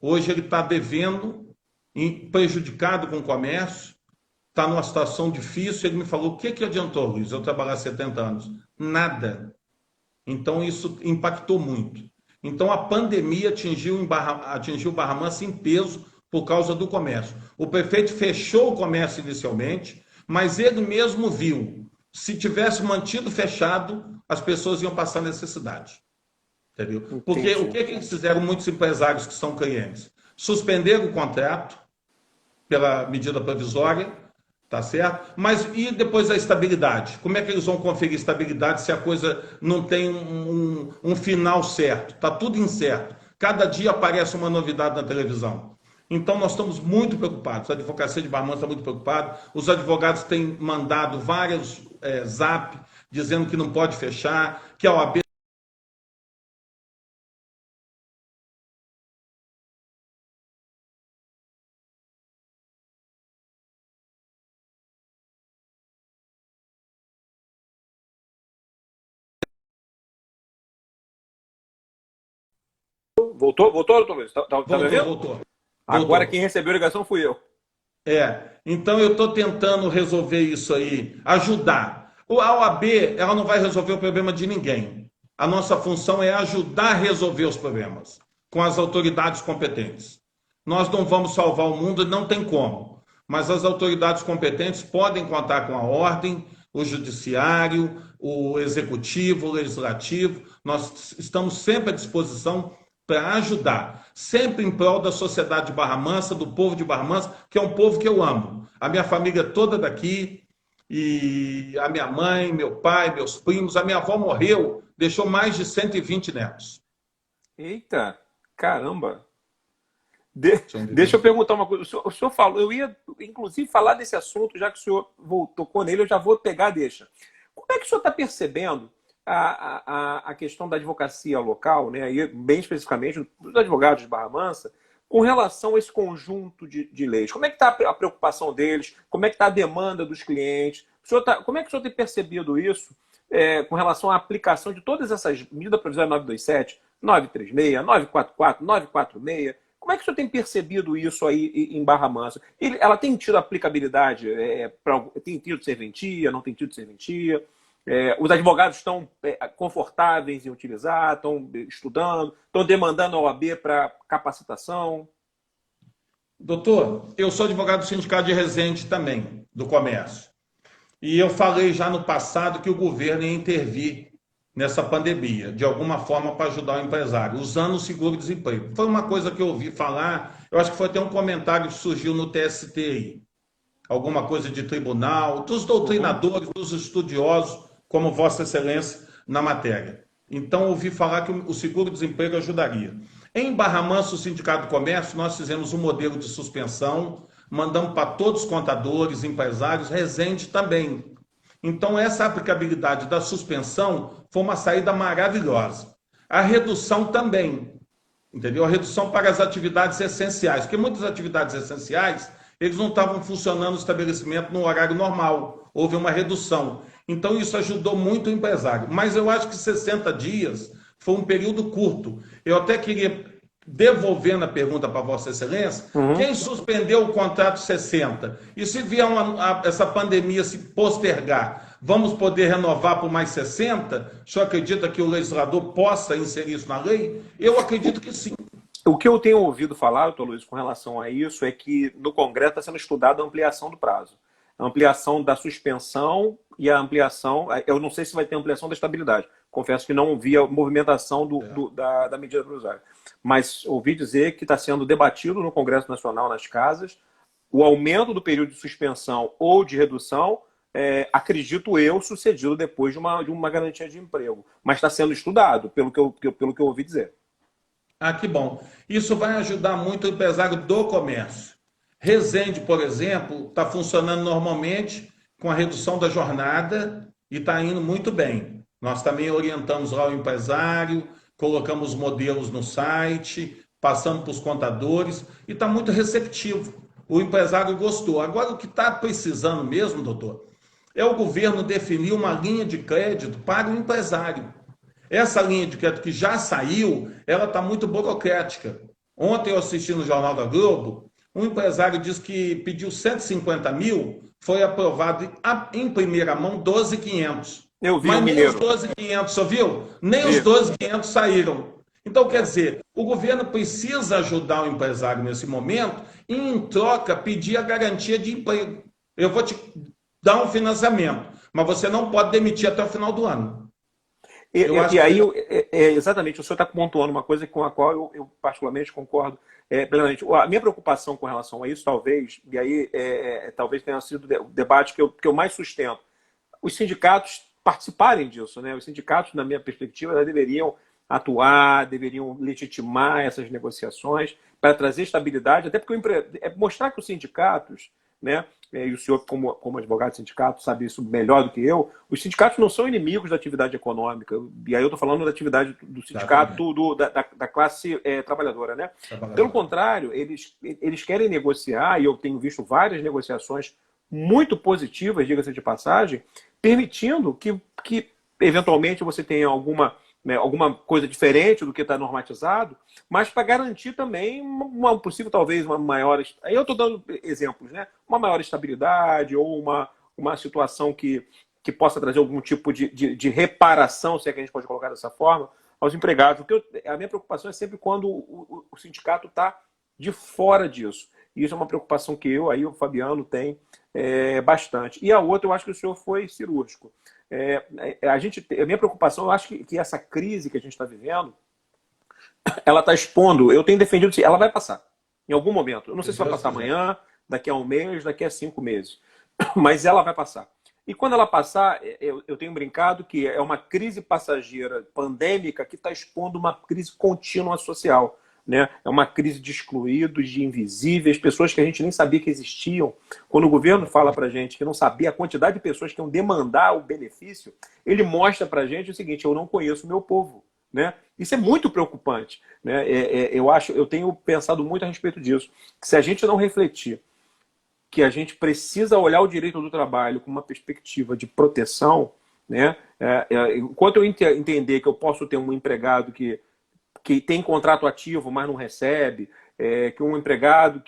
Hoje ele está devendo, prejudicado com o comércio, está numa situação difícil. Ele me falou, o que adiantou, Luiz, eu trabalhar 70 anos? Nada. Então isso impactou muito. Então, a pandemia atingiu Barra Mansa em peso por causa do comércio. O prefeito fechou o comércio inicialmente, mas ele mesmo viu, se tivesse mantido fechado, as pessoas iam passar necessidade. Entendeu? Porque o que eles fizeram, muitos empresários que são clientes? Suspenderam o contrato pela medida provisória, tá certo? Mas e depois a estabilidade? Como é que eles vão conferir estabilidade se a coisa não tem um final certo? Está tudo incerto. Cada dia aparece uma novidade na televisão. Então nós estamos muito preocupados. A advocacia de Barra Mansa está muito preocupada. Os advogados têm mandado vários zap dizendo que não pode fechar, que a OAB... Voltou, doutor Luiz? Tá me ouvindo? Voltou. Agora quem recebeu a ligação fui eu. Então eu estou tentando resolver isso aí, ajudar. A OAB, ela não vai resolver o problema de ninguém. A nossa função é ajudar a resolver os problemas com as autoridades competentes. Nós não vamos salvar o mundo, não tem como. Mas as autoridades competentes podem contar com a ordem, o judiciário, o executivo, o legislativo. Nós estamos sempre à disposição para ajudar, sempre em prol da sociedade de Barra Mansa, do povo de Barra Mansa, que é um povo que eu amo. A minha família toda daqui, e a minha mãe, meu pai, meus primos, a minha avó morreu, deixou mais de 120 netos. Eita, caramba! Deixa eu perguntar uma coisa. O senhor falou, eu ia inclusive falar desse assunto, já que o senhor tocou nele, eu já vou pegar, deixa. Como é que o senhor está percebendo a questão da advocacia local, né, e bem especificamente dos advogados de Barra Mansa, com relação a esse conjunto de leis? Como é que está a preocupação deles? Como é que está a demanda dos clientes? Como é que o senhor tem percebido isso com relação à aplicação de todas essas medidas provisórias 927, 936, 944, 946? Como é que o senhor tem percebido isso aí em Barra Mansa? Ela tem tido aplicabilidade? Tem tido serventia? Não tem tido serventia? Os advogados estão confortáveis em utilizar, estão estudando, estão demandando a OAB para capacitação? Doutor, eu sou advogado do Sindicato de Resende também, do comércio. E eu falei já no passado que o governo ia intervir nessa pandemia, de alguma forma, para ajudar o empresário, usando o seguro-desemprego. Foi uma coisa que eu ouvi falar, eu acho que foi até um comentário que surgiu no TST aí. Alguma coisa de tribunal, dos doutrinadores, dos estudiosos, como Vossa Excelência, na matéria. Então, ouvi falar que o seguro-desemprego ajudaria. Em Barra Mansa, o Sindicato do Comércio, nós fizemos um modelo de suspensão, mandamos para todos os contadores, empresários, Resende também. Então, essa aplicabilidade da suspensão foi uma saída maravilhosa. A redução também, entendeu? A redução para as atividades essenciais, porque muitas atividades essenciais, eles não estavam funcionando no estabelecimento no horário normal, houve uma redução. Então isso ajudou muito o empresário. Mas eu acho que 60 dias foi um período curto. Eu até queria, devolvendo a pergunta para Vossa Excelência, Uhum. quem suspendeu o contrato 60? E se vier essa pandemia se postergar, vamos poder renovar por mais 60? O senhor acredita que o legislador possa inserir isso na lei? Eu acredito que sim. O que eu tenho ouvido falar, doutor Luiz, com relação a isso, é que no Congresso está sendo estudada a ampliação do prazo. A ampliação da suspensão e a ampliação. Eu não sei se vai ter ampliação da estabilidade. Confesso que não vi a movimentação da medida provisória. Mas ouvi dizer que está sendo debatido no Congresso Nacional, nas casas, o aumento do período de suspensão ou de redução, acredito eu, sucedido depois de uma garantia de emprego. Mas está sendo estudado, pelo que eu ouvi dizer. Ah, que bom. Isso vai ajudar muito o empresário do comércio. Resende, por exemplo, está funcionando normalmente com a redução da jornada e está indo muito bem. Nós também orientamos lá o empresário, colocamos modelos no site, passando para os contadores e está muito receptivo. O empresário gostou. Agora, o que está precisando mesmo, doutor, é o governo definir uma linha de crédito para o empresário. Essa linha de crédito que já saiu, ela está muito burocrática. Ontem eu assisti no Jornal da Globo, um empresário disse que pediu 150 mil, foi aprovado em primeira mão 12.500. Eu vi o Mas nem os Mineiro. 12.500, só viu? Nem os Vi. 12.500 saíram. Então, quer dizer, o governo precisa ajudar o empresário nesse momento e, em troca, pedir a garantia de emprego. Eu vou te dar um financiamento, mas você não pode demitir até o final do ano. Eu acho E aí, que exatamente, o senhor está pontuando uma coisa com a qual eu particularmente concordo plenamente. A minha preocupação com relação a isso, talvez, e aí talvez tenha sido o debate que eu mais sustento, os sindicatos participarem disso, né? Os sindicatos, na minha perspectiva, deveriam atuar, deveriam legitimar essas negociações para trazer estabilidade, até porque mostrar que os sindicatos, né? E o senhor, como advogado de sindicato, sabe isso melhor do que eu, os sindicatos não são inimigos da atividade econômica, e aí eu estou falando da atividade do sindicato da classe trabalhadora, né? Pelo contrário, eles querem negociar, e eu tenho visto várias negociações muito positivas, diga-se de passagem, permitindo que eventualmente você tenha alguma coisa diferente do que está normatizado, mas para garantir também uma possível, talvez, uma maior... Aí eu estou dando exemplos, né? Uma maior estabilidade ou uma situação que possa trazer algum tipo de reparação, se é que a gente pode colocar dessa forma, aos empregados. A minha preocupação é sempre quando o sindicato está de fora disso. E isso é uma preocupação que o Fabiano, tem bastante. E a outra, eu acho que o senhor foi cirúrgico. A minha preocupação, eu acho que essa crise que a gente está vivendo, ela está expondo, eu tenho defendido que ela vai passar, em algum momento. Eu não sei se vai passar amanhã, daqui a um mês, daqui a 5 meses, mas ela vai passar. E quando ela passar, eu tenho brincado que é uma crise passageira, pandêmica, que está expondo uma crise contínua social. Né? É uma crise de excluídos, de invisíveis, pessoas que a gente nem sabia que existiam. Quando o governo fala para a gente que não sabia a quantidade de pessoas que iam demandar o benefício, ele mostra para a gente o seguinte: eu não conheço o meu povo. Né? Isso é muito preocupante. Né? Eu tenho pensado muito a respeito disso. Que se a gente não refletir que a gente precisa olhar o direito do trabalho com uma perspectiva de proteção, né? Enquanto eu entender que eu posso ter um empregado que tem contrato ativo, mas não recebe, que um empregado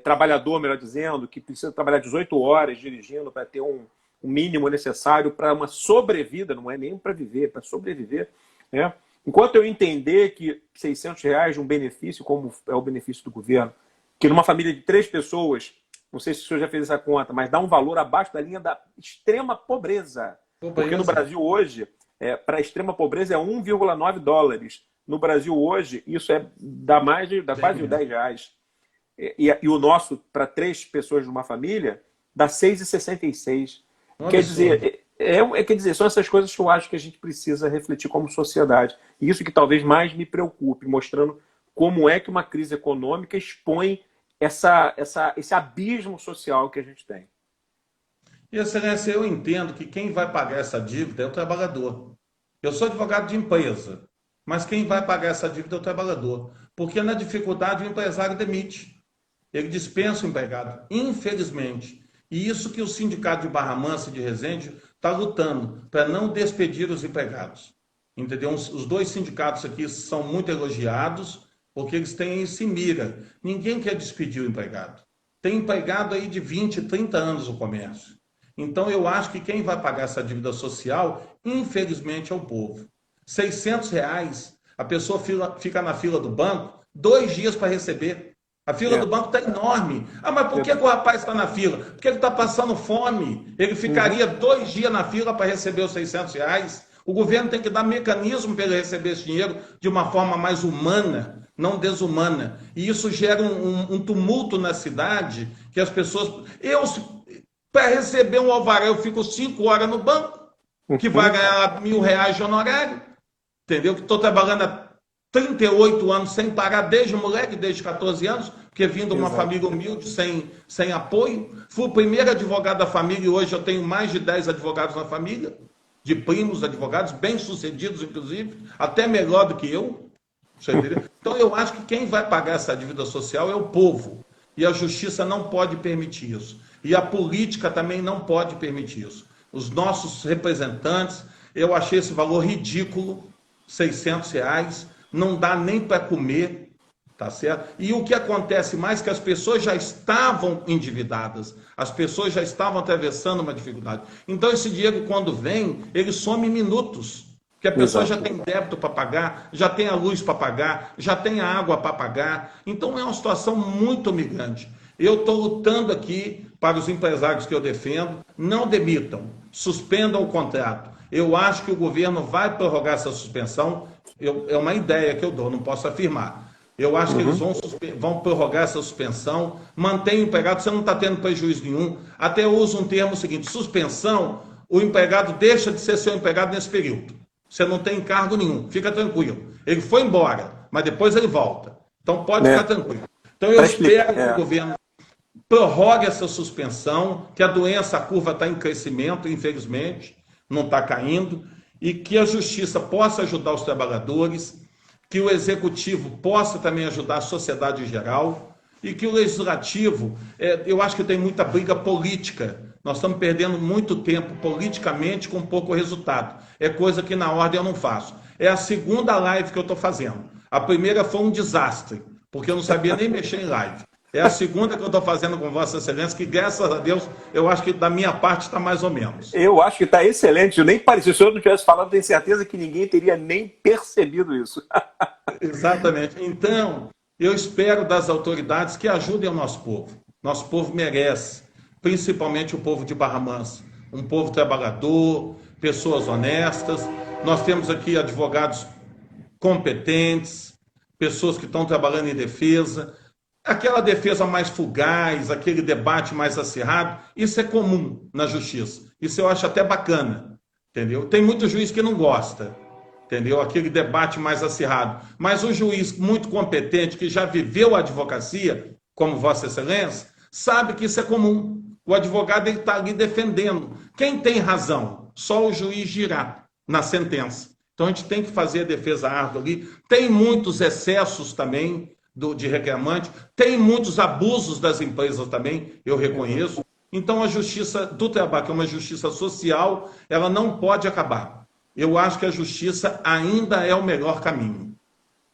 trabalhador, melhor dizendo, que precisa trabalhar 18 horas dirigindo para ter um mínimo necessário para uma sobrevida, não é nem para viver, para sobreviver. Né? Enquanto eu entender que R$ 600 de um benefício, como é o benefício do governo, que numa família de 3 pessoas, não sei se o senhor já fez essa conta, mas dá um valor abaixo da linha da extrema pobreza. Porque no Brasil hoje, para a extrema pobreza é $1,9. No Brasil hoje, isso dá quase R$ 10. E o nosso, para 3 pessoas de uma família, dá 6,66. Quer dizer, são essas coisas que eu acho que a gente precisa refletir como sociedade. E isso que talvez mais me preocupe, mostrando como é que uma crise econômica expõe esse abismo social que a gente tem. E, Excelência, eu entendo que quem vai pagar essa dívida é o trabalhador. Eu sou advogado de empresa, mas quem vai pagar essa dívida é o trabalhador. Porque na dificuldade o empresário demite. Ele dispensa o empregado, infelizmente. E isso que o sindicato de Barra Mansa e de Resende está lutando para não despedir os empregados. Entendeu? Os dois sindicatos aqui são muito elogiados, porque eles têm isso em mira. Ninguém quer despedir o empregado. Tem empregado aí de 20, 30 anos no comércio. Então, eu acho que quem vai pagar essa dívida social, infelizmente, é o povo. R$ 600, a pessoa fica na fila do banco 2 dias para receber. A fila do banco está enorme. Ah, mas por que o rapaz está na fila? Porque ele está passando fome. Ele ficaria 2 dias na fila para receber os R$ 600. O governo tem que dar mecanismo para ele receber esse dinheiro de uma forma mais humana, não desumana. E isso gera um tumulto na cidade, que as pessoas... Para receber um alvará, eu fico 5 horas no banco, que vai ganhar R$ 1.000 de honorário, entendeu? Que estou trabalhando há 38 anos sem parar, desde moleque, desde 14 anos, porque vim de uma família humilde, sem apoio. Fui o primeiro advogado da família e hoje eu tenho mais de 10 advogados na família, de primos advogados, bem-sucedidos, inclusive, até melhor do que eu. Então, eu acho que quem vai pagar essa dívida social é o povo. E a justiça não pode permitir isso. E a política também não pode permitir isso. Os nossos representantes, eu achei esse valor ridículo, R$ 600, não dá nem para comer, tá certo? E o que acontece mais é que as pessoas já estavam endividadas, as pessoas já estavam atravessando uma dificuldade. Então, esse dinheiro, quando vem, ele some em minutos. Porque a pessoa já tem débito para pagar, já tem a luz para pagar, já tem a água para pagar. Então, é uma situação muito humilhante. Eu estou lutando aqui para os empresários que eu defendo, não demitam, suspendam o contrato. Eu acho que o governo vai prorrogar essa suspensão, é uma ideia que eu dou, não posso afirmar. Eu acho que eles vão prorrogar essa suspensão, mantém o empregado, você não está tendo prejuízo nenhum. Até eu uso um termo seguinte, suspensão, o empregado deixa de ser seu empregado nesse período. Você não tem encargo nenhum, fica tranquilo. Ele foi embora, mas depois ele volta. Então pode ficar tranquilo. Então eu espero que o governo prorrogue essa suspensão, que a doença, a curva está em crescimento, infelizmente, não está caindo, e que a justiça possa ajudar os trabalhadores, que o executivo possa também ajudar a sociedade em geral, e que o legislativo, eu acho que tem muita briga política, nós estamos perdendo muito tempo politicamente com pouco resultado, é coisa que na ordem eu não faço. É a segunda live que eu estou fazendo, a primeira foi um desastre, porque eu não sabia nem mexer em live. É a segunda que eu estou fazendo com Vossa Excelência, que graças a Deus, eu acho que da minha parte está mais ou menos. Eu acho que está excelente. Eu nem parecia, se o senhor não tivesse falado, tenho certeza que ninguém teria nem percebido isso. Exatamente. Então, eu espero das autoridades que ajudem o nosso povo. Nosso povo merece, principalmente o povo de Barra Mansa. Um povo trabalhador, pessoas honestas. Nós temos aqui advogados competentes, pessoas que estão trabalhando em defesa. Aquela defesa mais fugaz, aquele debate mais acirrado, isso é comum na justiça. Isso eu acho até bacana, entendeu? Tem muito juiz que não gosta, entendeu? Aquele debate mais acirrado. Mas o juiz muito competente, que já viveu a advocacia, como Vossa Excelência, sabe que isso é comum. O advogado está ali defendendo. Quem tem razão? Só o juiz dirá na sentença. Então a gente tem que fazer a defesa árdua ali. Tem muitos excessos também, de reclamante, tem muitos abusos das empresas também, eu reconheço. Então a justiça do trabalho, que é uma justiça social, ela não pode acabar. Eu acho que a justiça ainda é o melhor caminho.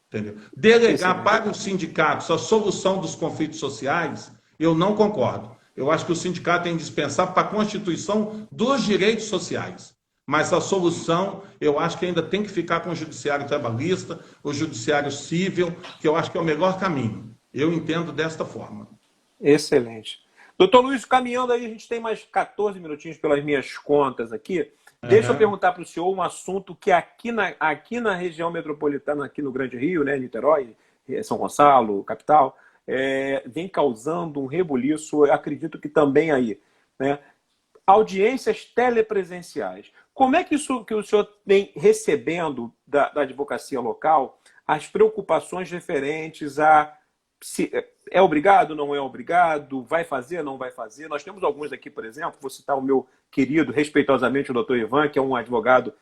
Entendeu? Delegar para os sindicatos a solução dos conflitos sociais, eu não concordo. Eu acho que o sindicato é indispensável para a constituição dos direitos sociais. Mas a solução, eu acho que ainda tem que ficar com o judiciário trabalhista, o judiciário civil, que eu acho que é o melhor caminho. Eu entendo desta forma. Excelente. Doutor Luiz, caminhando aí, a gente tem mais 14 minutinhos pelas minhas contas aqui. Deixa eu perguntar para o senhor um assunto que aqui na região metropolitana, aqui no Grande Rio, né, Niterói, São Gonçalo, capital, vem causando um rebuliço, eu acredito que também aí, né? Audiências telepresenciais. Como é que o senhor vem recebendo da advocacia local as preocupações referentes a se é obrigado, não é obrigado, vai fazer, não vai fazer? Nós temos alguns aqui, por exemplo, vou citar o meu querido, respeitosamente, o doutor Ivan, que é um advogado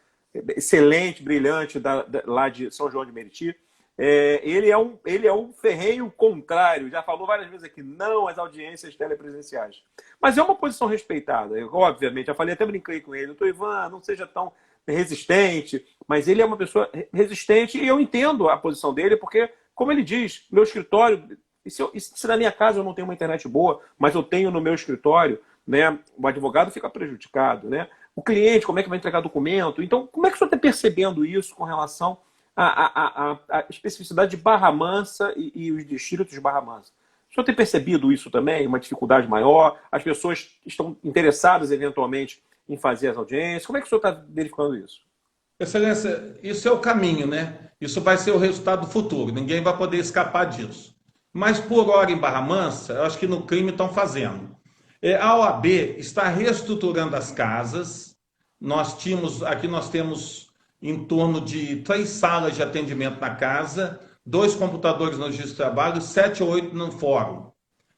excelente, brilhante, lá de São João de Meriti. ele é um ferrenho contrário. Já falou várias vezes aqui, não às audiências telepresenciais. Mas é uma posição respeitada. Eu, obviamente, já falei, até brinquei com ele. Doutor Ivan, não seja tão resistente. Mas ele é uma pessoa resistente e eu entendo a posição dele, porque, como ele diz, meu escritório... se na minha casa eu não tenho uma internet boa, mas eu tenho no meu escritório, né, o advogado fica prejudicado, né? O cliente, como é que vai entregar documento? Então, como é que o senhor está percebendo isso com relação à especificidade de Barra Mansa e os distritos de Barra Mansa? O senhor tem percebido isso também, uma dificuldade maior? As pessoas estão interessadas, eventualmente, em fazer as audiências? Como é que o senhor está verificando isso? Excelência, isso é o caminho, né? Isso vai ser o resultado futuro. Ninguém vai poder escapar disso. Mas, por hora, em Barra Mansa, eu acho que no crime estão fazendo. A OAB está reestruturando as casas. Aqui nós temos em torno de 3 salas de atendimento na casa, 2 computadores no registro de trabalho, 7 ou 8 no fórum.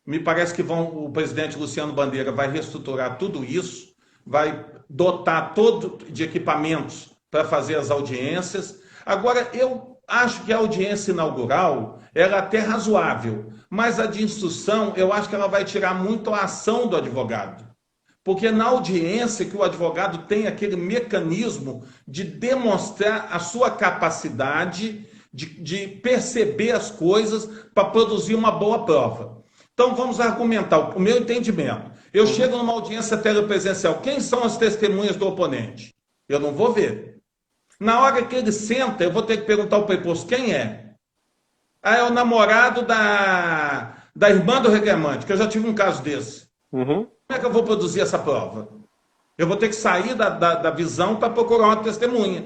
Me parece que o presidente Luciano Bandeira vai reestruturar tudo isso, vai dotar todo de equipamentos para fazer as audiências. Agora, eu acho que a audiência inaugural ela é até razoável, mas a de instrução, eu acho que ela vai tirar muito a ação do advogado. Porque na audiência que o advogado tem aquele mecanismo de demonstrar a sua capacidade de perceber as coisas para produzir uma boa prova. Então vamos argumentar o meu entendimento. Eu chego numa audiência telepresencial, quem são as testemunhas do oponente? Eu não vou ver. Na hora que ele senta, eu vou ter que perguntar ao preposto, quem é? Ah, é o namorado da irmã do reclamante, que eu já tive um caso desse. Como é que eu vou produzir essa prova? Eu vou ter que sair da visão para procurar uma testemunha.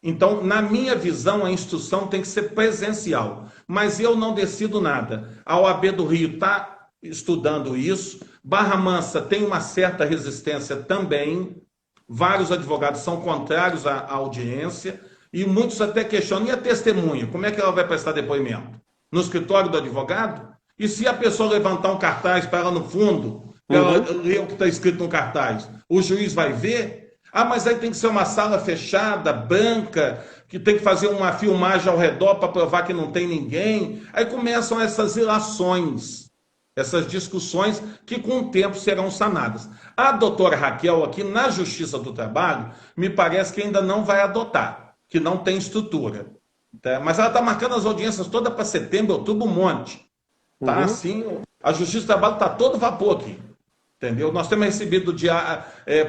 Então, na minha visão, a instrução tem que ser presencial. Mas eu não decido nada. A OAB do Rio está estudando isso. Barra Mansa tem uma certa resistência também. Vários advogados são contrários à audiência. E muitos até questionam, e a testemunha? Como é que ela vai prestar depoimento? No escritório do advogado? E se a pessoa levantar um cartaz para ela no fundo, para ela ler o que está escrito no cartaz, o juiz vai ver? Ah, mas aí tem que ser uma sala fechada, branca, que tem que fazer uma filmagem ao redor para provar que não tem ninguém. Aí começam essas ilações, essas discussões que com o tempo serão sanadas. A doutora Raquel, aqui na Justiça do Trabalho, me parece que ainda não vai adotar, que não tem estrutura. Tá? Mas ela está marcando as audiências todas para setembro, outubro, um monte. Tá assim, a Justiça do Trabalho está todo vapor aqui. Entendeu? Nós temos recebido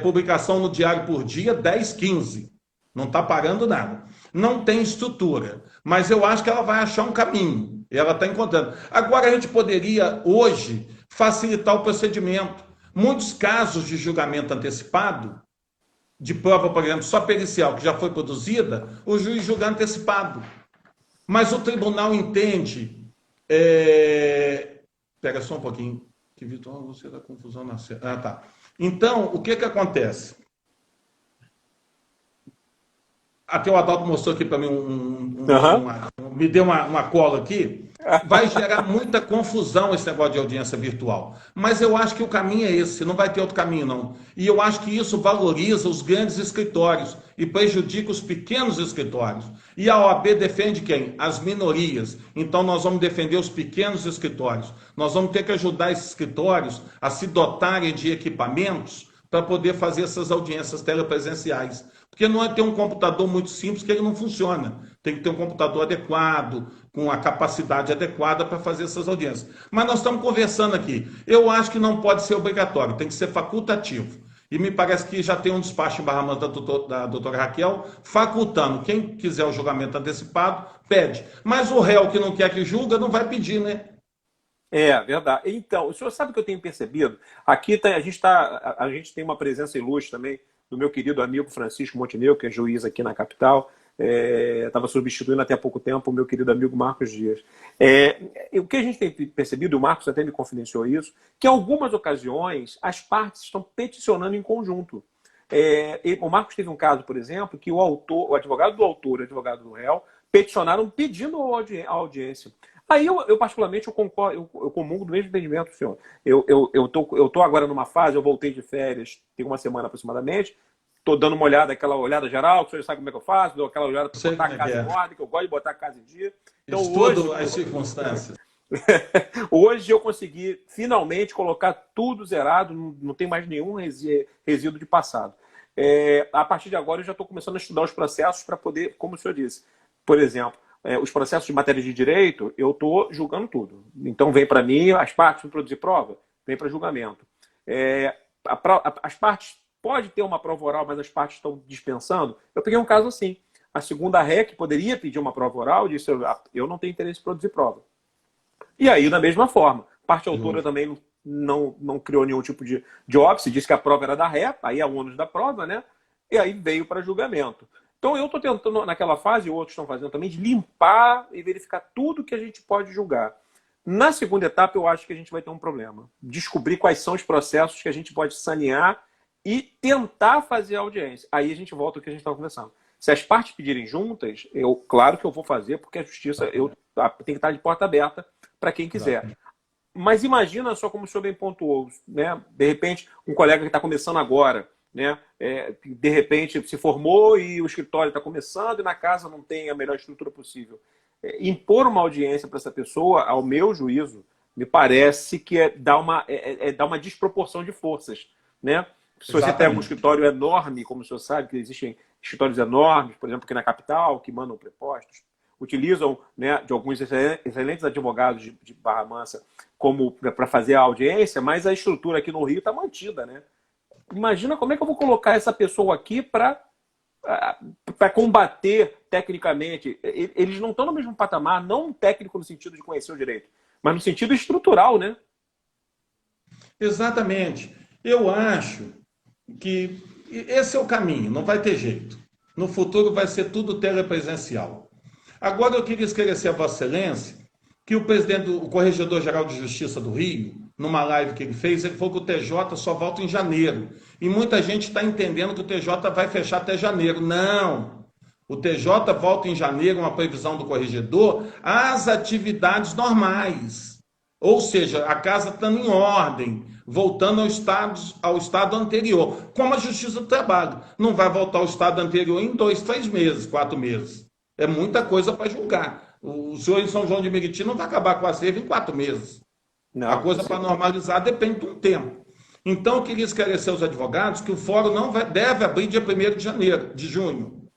publicação no Diário por Dia 10, 15. Não está parando nada. Não tem estrutura. Mas eu acho que ela vai achar um caminho. E ela está encontrando. Agora a gente poderia, hoje, facilitar o procedimento. Muitos casos de julgamento antecipado, de prova, por exemplo, só pericial, que já foi produzida, o juiz julga antecipado. Mas o tribunal entende... Pega só um pouquinho. Que Vitor, você da confusão na cena. Ah, tá. Então, o que acontece? Até o Adalto mostrou aqui para mim me deu uma cola aqui. Vai gerar muita confusão esse negócio de audiência virtual. Mas eu acho que o caminho é esse, não vai ter outro caminho, não. E eu acho que isso valoriza os grandes escritórios e prejudica os pequenos escritórios. E a OAB defende quem? As minorias. Então nós vamos defender os pequenos escritórios. Nós vamos ter que ajudar esses escritórios a se dotarem de equipamentos para poder fazer essas audiências telepresenciais. Porque não é ter um computador muito simples que ele não funciona. Tem que ter um computador adequado, com a capacidade adequada para fazer essas audiências. Mas nós estamos conversando aqui. Eu acho que não pode ser obrigatório, tem que ser facultativo. E me parece que já tem um despacho em Barra Mansa da doutora Raquel facultando. Quem quiser o julgamento antecipado, pede. Mas o réu que não quer que julga, não vai pedir, né? É, verdade. Então, o senhor sabe o que eu tenho percebido? Aqui a gente tem uma presença ilustre também do meu querido amigo Francisco Montenegro, que é juiz aqui na capital. Estava substituindo até há pouco tempo o meu querido amigo Marcos Dias. O que a gente tem percebido, e o Marcos até me confidenciou isso, que em algumas ocasiões as partes estão peticionando em conjunto. O Marcos teve um caso, por exemplo, que o advogado do autor e o advogado do réu peticionaram pedindo a audiência. Aí eu particularmente, eu concordo, eu comungo do mesmo entendimento, senhor. Eu tô agora numa fase, eu voltei de férias, tem uma semana aproximadamente, estou dando uma olhada, aquela olhada geral, que o senhor sabe como é que eu faço, dou aquela olhada para Sei botar como a é que casa é. em ordem, que eu gosto de botar a casa em dia. Então Estudo hoje, as circunstâncias. hoje eu consegui finalmente colocar tudo zerado, não tem mais nenhum resíduo de passado. A partir de agora eu já estou começando a estudar os processos para poder, como o senhor disse, por exemplo, os processos de matéria de direito, eu estou julgando tudo. Então vem para mim as partes para produzir prova, vem para julgamento. As partes pode ter uma prova oral, mas as partes estão dispensando. Eu peguei um caso assim. A segunda REC poderia pedir uma prova oral, disse eu não tenho interesse em produzir prova. E aí, da mesma forma, parte autora também não criou nenhum tipo de óbice, disse que a prova era da ré, aí é o ônus da prova, né? E aí veio para julgamento. Então eu estou tentando, naquela fase, e outros estão fazendo também, de limpar e verificar tudo que a gente pode julgar. Na segunda etapa, eu acho que a gente vai ter um problema. Descobrir quais são os processos que a gente pode sanear e tentar fazer a audiência. Aí a gente volta ao que a gente estava conversando. Se as partes pedirem juntas, claro que eu vou fazer, porque a justiça tem que estar de porta aberta para quem quiser. Mas imagina só como o senhor bem pontuou, né? De repente, um colega que está começando agora, né? De repente se formou e o escritório está começando e na casa não tem a melhor estrutura possível. Impor uma audiência para essa pessoa, ao meu juízo, me parece que dar uma desproporção de forças, né? Se você tem um escritório enorme, como o senhor sabe, que existem escritórios enormes, por exemplo, aqui na capital, que mandam prepostos, utilizam, né, de alguns excelentes advogados de Barra Mansa para fazer a audiência, mas a estrutura aqui no Rio está mantida, né? Imagina como é que eu vou colocar essa pessoa aqui para combater tecnicamente. Eles não estão no mesmo patamar, não técnico no sentido de conhecer o direito, mas no sentido estrutural, né? Exatamente. Eu acho que esse é o caminho, não vai ter jeito. No futuro vai ser tudo telepresencial. Agora eu queria esclarecer a Vossa Excelência que o Corregedor-Geral de Justiça do Rio, numa live que ele fez, ele falou que o TJ só volta em janeiro. E muita gente está entendendo que o TJ vai fechar até janeiro. Não! O TJ volta em janeiro, uma previsão do corregedor, às atividades normais. Ou seja, a casa estando em ordem, voltando ao estado anterior. Como a Justiça do Trabalho. Não vai voltar ao estado anterior em 2, 3 meses, 4 meses. É muita coisa para julgar. O senhor em São João de Meriti não vai acabar com a cerca em 4 meses. Não, a coisa para normalizar depende de um tempo. Então, eu queria esclarecer aos advogados que o fórum deve abrir dia 1º de junho.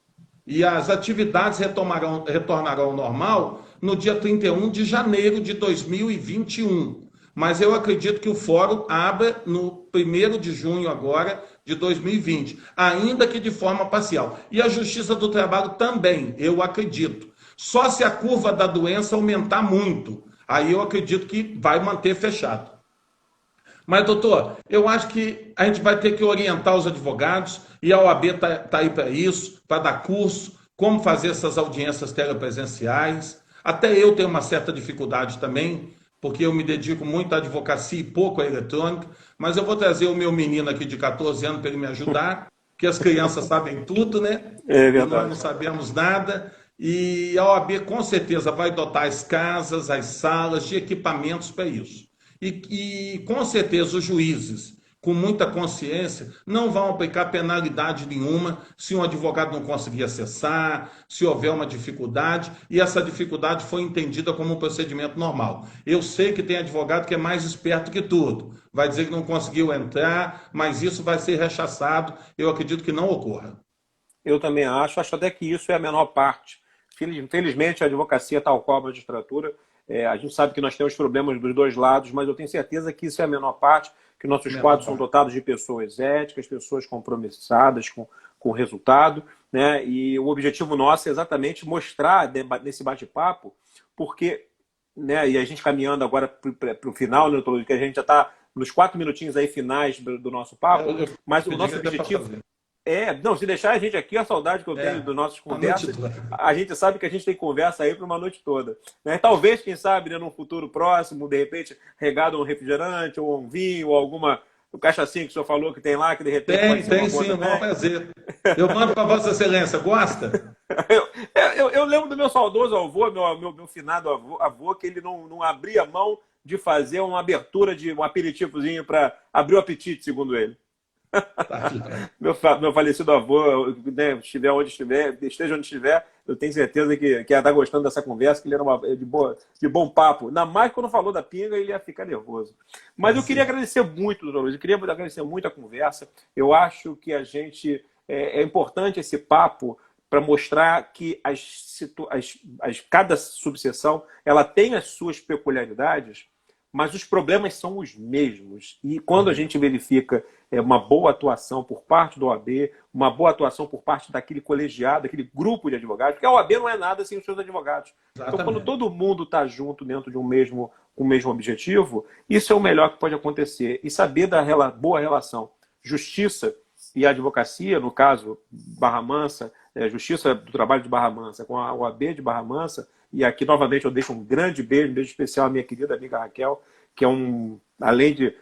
E as atividades retornarão ao normal no dia 31 de janeiro de 2021. Mas eu acredito que o fórum abra no 1º de junho agora de 2020, ainda que de forma parcial. E a Justiça do Trabalho também, eu acredito. Só se a curva da doença aumentar muito, aí eu acredito que vai manter fechado. Mas, doutor, eu acho que a gente vai ter que orientar os advogados, e a OAB está aí para isso, para dar curso, como fazer essas audiências telepresenciais. Até eu tenho uma certa dificuldade também, porque eu me dedico muito à advocacia e pouco à eletrônica, mas eu vou trazer o meu menino aqui de 14 anos para ele me ajudar, porque as crianças sabem tudo, né? É verdade. E nós não sabemos nada. E a OAB com certeza vai dotar as casas, as salas de equipamentos para isso. E com certeza os juízes, com muita consciência, não vão aplicar penalidade nenhuma se um advogado não conseguir acessar, se houver uma dificuldade, e essa dificuldade foi entendida como um procedimento normal. Eu sei que tem advogado que é mais esperto que tudo, vai dizer que não conseguiu entrar, mas isso vai ser rechaçado, eu acredito que não ocorra. Eu também acho até que isso é a menor parte. Infelizmente, a advocacia, tal qual a magistratura, a gente sabe que nós temos problemas dos dois lados, mas eu tenho certeza que isso é a menor parte, que nossos quadros são dotados de pessoas éticas, pessoas compromissadas com o resultado, né? E o objetivo nosso é exatamente mostrar nesse bate-papo, porque, né, e a gente caminhando agora para o final, né, que a gente já está nos 4 minutinhos aí finais do nosso papo, mas o nosso objetivo... não, se deixar a gente aqui, a saudade que eu tenho dos nossos conversas, a gente sabe que a gente tem conversa aí para uma noite toda. Né? Talvez, quem sabe, né, num futuro próximo, de repente, regado a um refrigerante, ou um vinho, ou alguma cachaçinha que o senhor falou que tem lá, que de repente... Tem sim, é um bom prazer. Eu mando para Vossa Excelência, gosta? eu lembro do meu saudoso avô, meu finado avô, que ele não abria mão de fazer uma abertura de um aperitivozinho para abrir o apetite, segundo ele. Tá, joia. Meu falecido avô, né, esteja onde estiver, eu tenho certeza que ia estar gostando dessa conversa, que ele era de bom papo. Ainda mais quando falou da pinga, ele ia ficar nervoso. Mas eu queria agradecer muito, doutor Luiz, eu queria agradecer muito a conversa. Eu acho que a gente é importante esse papo para mostrar que cada subseção ela tem as suas peculiaridades, mas os problemas são os mesmos. E quando a gente verifica uma boa atuação por parte do OAB, uma boa atuação por parte daquele colegiado, daquele grupo de advogados, porque a OAB não é nada sem os seus advogados. Exatamente. Então, quando todo mundo está junto dentro de um mesmo objetivo, isso é o melhor que pode acontecer. E saber da boa relação justiça e advocacia, no caso, Barra Mansa, Justiça do Trabalho de Barra Mansa, com a OAB de Barra Mansa, e aqui novamente eu deixo um grande beijo especial à minha querida amiga Raquel, que é além de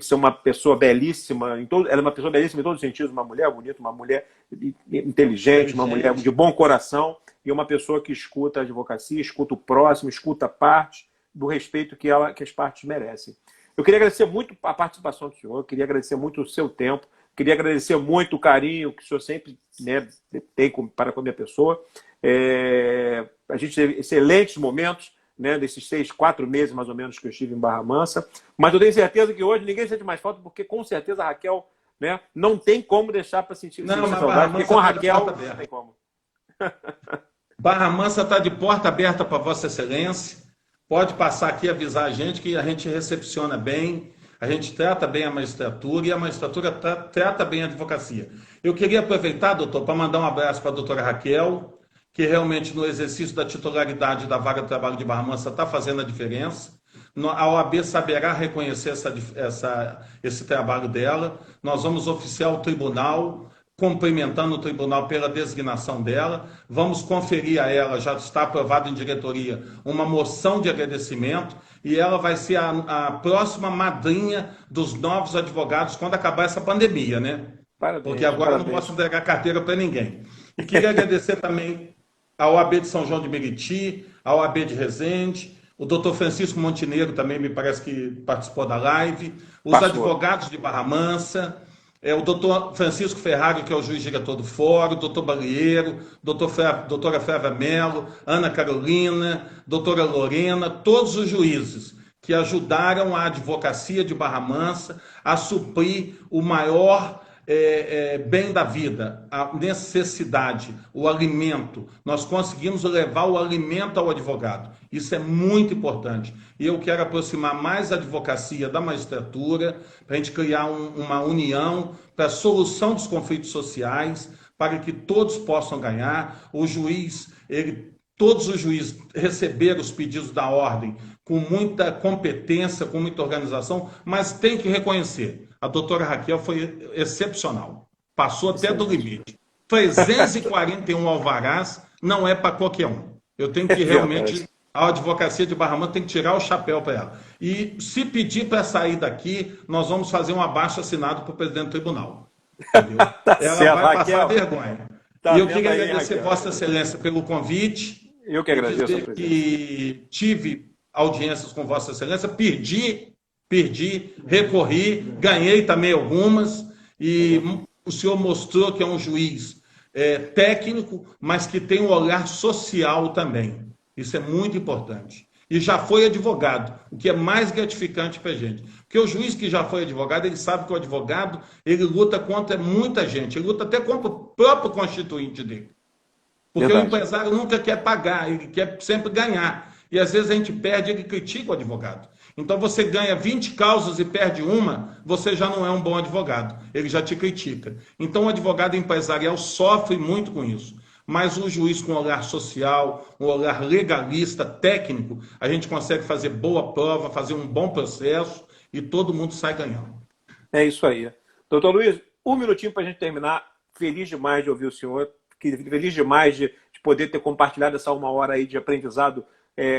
ser uma pessoa belíssima, ela é uma pessoa belíssima em todos os sentidos, uma mulher bonita, uma mulher inteligente, uma mulher de bom coração, e uma pessoa que escuta a advocacia, escuta o próximo, escuta a parte, do respeito que as partes merecem. Eu queria agradecer muito a participação do senhor, queria agradecer muito o seu tempo, queria agradecer muito o carinho que o senhor sempre, né, tem para com a minha pessoa. A gente teve excelentes momentos, né, desses 4 meses mais ou menos que eu estive em Barra Mansa, mas eu tenho certeza que hoje ninguém sente mais falta, porque com certeza a Raquel, né, não tem como deixar para sentir saudade, porque com a Raquel não tem como. Barra Mansa está de porta aberta para Vossa Excelência. Pode passar aqui e avisar a gente que a gente recepciona bem, a gente trata bem a magistratura e a magistratura trata bem a advocacia. Eu queria aproveitar, doutor, para mandar um abraço para a doutora Raquel, que realmente no exercício da titularidade da vaga de trabalho de Barra Mansa está fazendo a diferença. A OAB saberá reconhecer esse trabalho dela. Nós vamos oficiar o tribunal, cumprimentando o tribunal pela designação dela. Vamos conferir a ela, já está aprovado em diretoria, uma moção de agradecimento, e ela vai ser a próxima madrinha dos novos advogados quando acabar essa pandemia, né? Parabéns, porque agora eu não posso entregar carteira para ninguém. E queria agradecer também a OAB de São João de Meriti, a OAB de Resende, o doutor Francisco Montenegro também me parece que participou da live, os advogados de Barra Mansa, o doutor Francisco Ferrari, que é o juiz diretor do fórum, o doutor Balieiro, doutora Flávia Mello, Ana Carolina, doutora Lorena, todos os juízes que ajudaram a advocacia de Barra Mansa a suprir o maior bem da vida, a necessidade, o alimento. Nós conseguimos levar o alimento ao advogado. Isso é muito importante. E eu quero aproximar mais a advocacia da magistratura, para a gente criar uma união para a solução dos conflitos sociais, para que todos possam ganhar. O juiz, todos os juízes receberam os pedidos da ordem com muita competência, com muita organização, mas tem que reconhecer. A doutora Raquel foi excepcional. Passou até do limite. 341 alvarás não é para qualquer um. Eu tenho que realmente... A advocacia de Barra Mansa tem que tirar o chapéu para ela. E se pedir para sair daqui, nós vamos fazer um abaixo-assinado para o presidente do tribunal. Ela certo, vai Raquel, passar vergonha. Tá, e eu queria agradecer Raquel, Vossa Excelência pelo convite. Eu que agradeço, dizer que tive audiências com Vossa Excelência, perdi, recorri, ganhei também algumas, e o senhor mostrou que é um juiz técnico, mas que tem um olhar social também. Isso é muito importante. E já foi advogado, o que é mais gratificante para a gente. Porque o juiz que já foi advogado, ele sabe que o advogado, ele luta contra muita gente, ele luta até contra o próprio constituinte dele. Porque verdade. O empresário nunca quer pagar, ele quer sempre ganhar. E às vezes a gente perde, ele critica o advogado. Então você ganha 20 causas e perde uma, você já não é um bom advogado, ele já te critica. Então o advogado empresarial sofre muito com isso. Mas o juiz com um olhar social, um olhar legalista, técnico, a gente consegue fazer boa prova, fazer um bom processo e todo mundo sai ganhando. É isso aí. Doutor Luiz, um minutinho para a gente terminar. Feliz demais de ouvir o senhor, feliz demais de poder ter compartilhado essa 1 hora aí de aprendizado.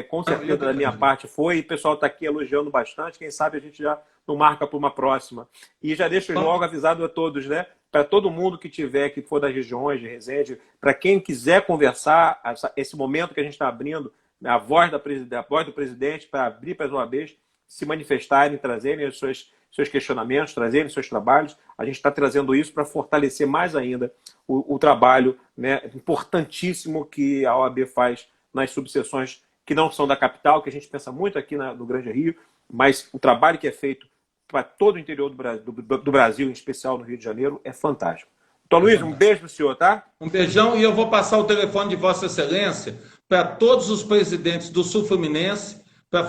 Com certeza da minha parte foi, e o pessoal está aqui elogiando bastante, quem sabe a gente já não marca para uma próxima. E já deixo logo avisado a todos, né? Para todo mundo que tiver, que for das regiões de Resende, para quem quiser conversar, esse momento que a gente está abrindo, a voz do presidente para abrir para as OABs, se manifestarem, trazerem os seus questionamentos, trazerem seus trabalhos. A gente está trazendo isso para fortalecer mais ainda o trabalho, né, importantíssimo que a OAB faz nas subseções que não são da capital, que a gente pensa muito aqui no Grande Rio, mas o trabalho que é feito para todo o interior do Brasil, em especial no Rio de Janeiro, é fantástico. Então, Luiz, um beijo para o senhor, tá? Um beijão, e eu vou passar o telefone de Vossa Excelência para todos os presidentes do Sul Fluminense,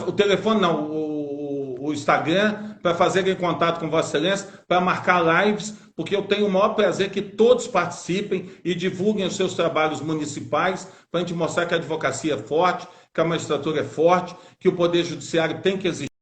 o telefone não, o Instagram, para fazerem contato com Vossa Excelência, para marcar lives, porque eu tenho o maior prazer que todos participem e divulguem os seus trabalhos municipais, para a gente mostrar que a advocacia é forte, que a magistratura é forte, que o Poder Judiciário tem que exigir